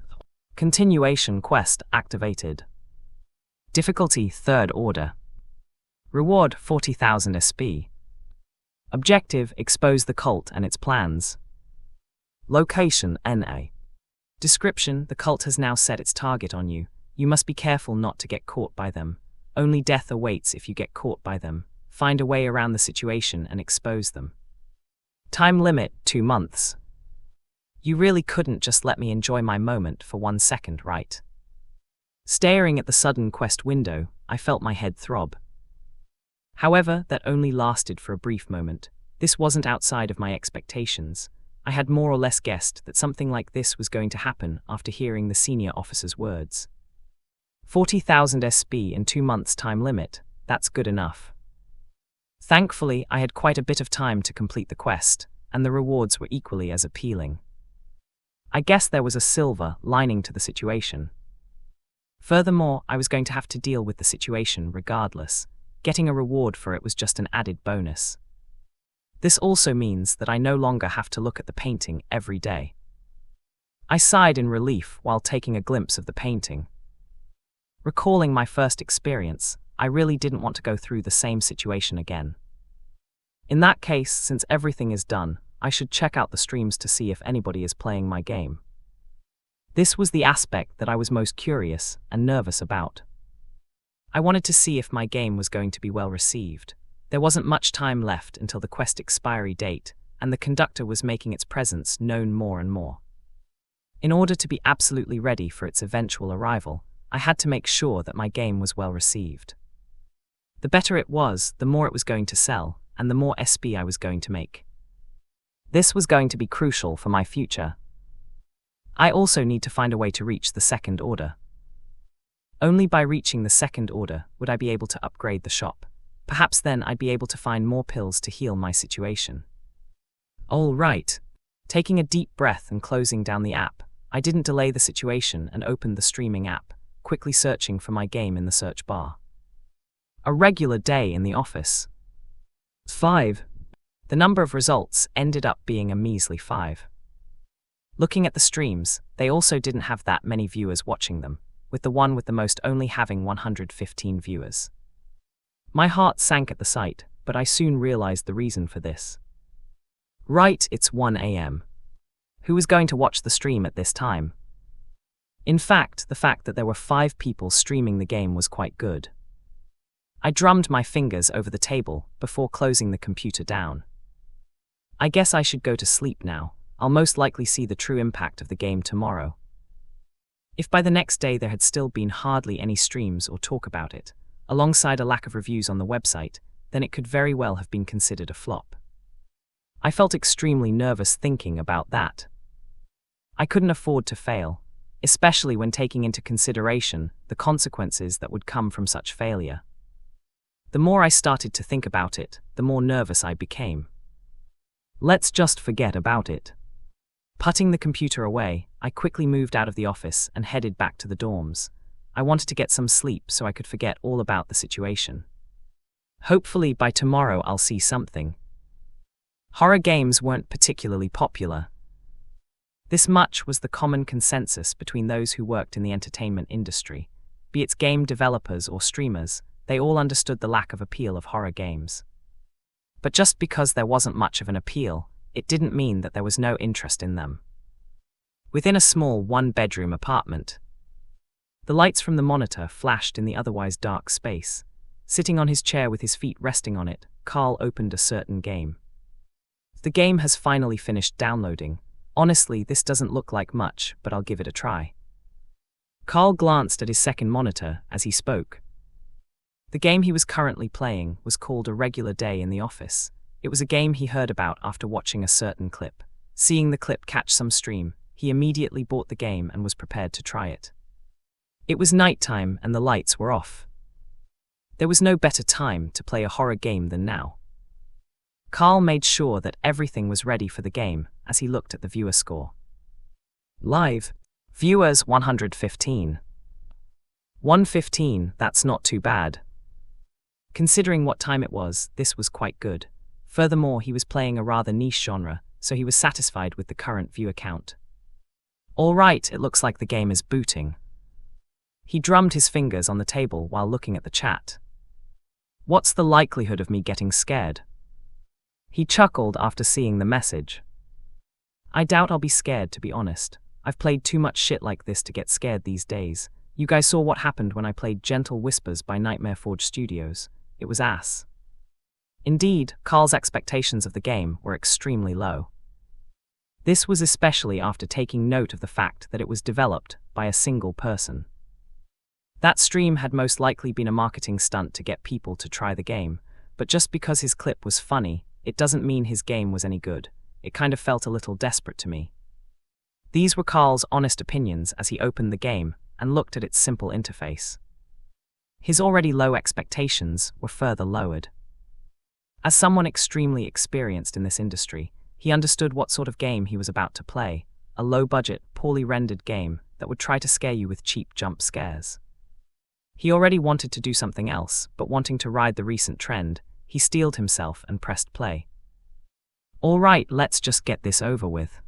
A: Continuation quest activated. Difficulty, third order. Reward, 40,000 SP. Objective, expose the cult and its plans. Location, NA. Description, the cult has now set its target on you. You must be careful not to get caught by them. Only death awaits if you get caught by them. Find a way around the situation and expose them. Time limit, 2 months. You really couldn't just let me enjoy my moment for 1 second, right? Staring at the sudden quest window, I felt my head throb. However, that only lasted for a brief moment. This wasn't outside of my expectations. I had more or less guessed that something like this was going to happen after hearing the senior officer's words. 40,000 SP in 2 months time limit, that's good enough. Thankfully, I had quite a bit of time to complete the quest, and the rewards were equally as appealing. I guess there was a silver lining to the situation. Furthermore, I was going to have to deal with the situation regardless. Getting a reward for it was just an added bonus. This also means that I no longer have to look at the painting every day. I sighed in relief while taking a glimpse of the painting. Recalling my first experience, I really didn't want to go through the same situation again. In that case, since everything is done, I should check out the streams to see if anybody is playing my game. This was the aspect that I was most curious and nervous about. I wanted to see if my game was going to be well received. There wasn't much time left until the quest expiry date, and the conductor was making its presence known more and more. In order to be absolutely ready for its eventual arrival, I had to make sure that my game was well received. The better it was, the more it was going to sell, and the more SP I was going to make. This was going to be crucial for my future. I also need to find a way to reach the second order. Only by reaching the second order would I be able to upgrade the shop. Perhaps then I'd be able to find more pills to heal my situation. All right. Taking a deep breath and closing down the app, I didn't delay the situation and opened the streaming app, quickly searching for my game in the search bar. A regular day in the office. 5. The number of results ended up being a measly 5. Looking at the streams, they also didn't have that many viewers watching them, with the one with the most only having 115 viewers. My heart sank at the sight, but I soon realized the reason for this. Right, it's 1 a.m. Who was going to watch the stream at this time? In fact, the fact that there were 5 people streaming the game was quite good. I drummed my fingers over the table before closing the computer down. I guess I should go to sleep now. I'll most likely see the true impact of the game tomorrow. If by the next day there had still been hardly any streams or talk about it, alongside a lack of reviews on the website, then it could very well have been considered a flop. I felt extremely nervous thinking about that. I couldn't afford to fail, especially when taking into consideration the consequences that would come from such failure. The more I started to think about it, the more nervous I became. Let's just forget about it. Putting the computer away, I quickly moved out of the office and headed back to the dorms. I wanted to get some sleep so I could forget all about the situation. Hopefully by tomorrow I'll see something. Horror games weren't particularly popular. This much was the common consensus between those who worked in the entertainment industry. Be it game developers or streamers, they all understood the lack of appeal of horror games. But just because there wasn't much of an appeal, it didn't mean that there was no interest in them. Within a small one-bedroom apartment, the lights from the monitor flashed in the otherwise dark space. Sitting on his chair with his feet resting on it, Carl opened a certain game. The game has finally finished downloading. Honestly, this doesn't look like much, but I'll give it a try. Carl glanced at his second monitor as he spoke. The game he was currently playing was called A Regular Day in the Office. It was a game he heard about after watching a certain clip. Seeing the clip catch some stream, he immediately bought the game and was prepared to try it. It was nighttime and the lights were off. There was no better time to play a horror game than now. Carl made sure that everything was ready for the game as he looked at the viewer score. Live. Viewers 115. 115, that's not too bad. Considering what time it was, this was quite good. Furthermore, he was playing a rather niche genre, so he was satisfied with the current viewer count. All right, it looks like the game is booting. He drummed his fingers on the table while looking at the chat. What's the likelihood of me getting scared? He chuckled after seeing the message. I doubt I'll be scared, to be honest. I've played too much shit like this to get scared these days. You guys saw what happened when I played Gentle Whispers by Nightmare Forge Studios. It was ass. Indeed, Carl's expectations of the game were extremely low. This was especially after taking note of the fact that it was developed by a single person. That stream had most likely been a marketing stunt to get people to try the game, but just because his clip was funny, it doesn't mean his game was any good. It kind of felt a little desperate to me. These were Carl's honest opinions as he opened the game and looked at its simple interface. His already low expectations were further lowered. As someone extremely experienced in this industry, he understood what sort of game he was about to play, a low-budget, poorly rendered game that would try to scare you with cheap jump scares. He already wanted to do something else, but wanting to ride the recent trend, he steeled himself and pressed play. All right, let's just get this over with.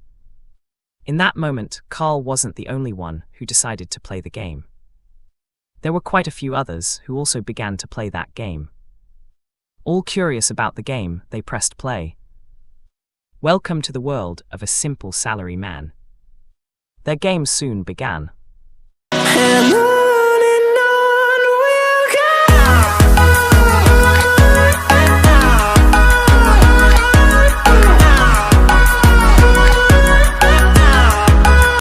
A: In that moment, Carl wasn't the only one who decided to play the game. There were quite a few others who also began to play that game. All curious about the game, they pressed play. Welcome to the world of a simple salary man. Their game soon began. Hello.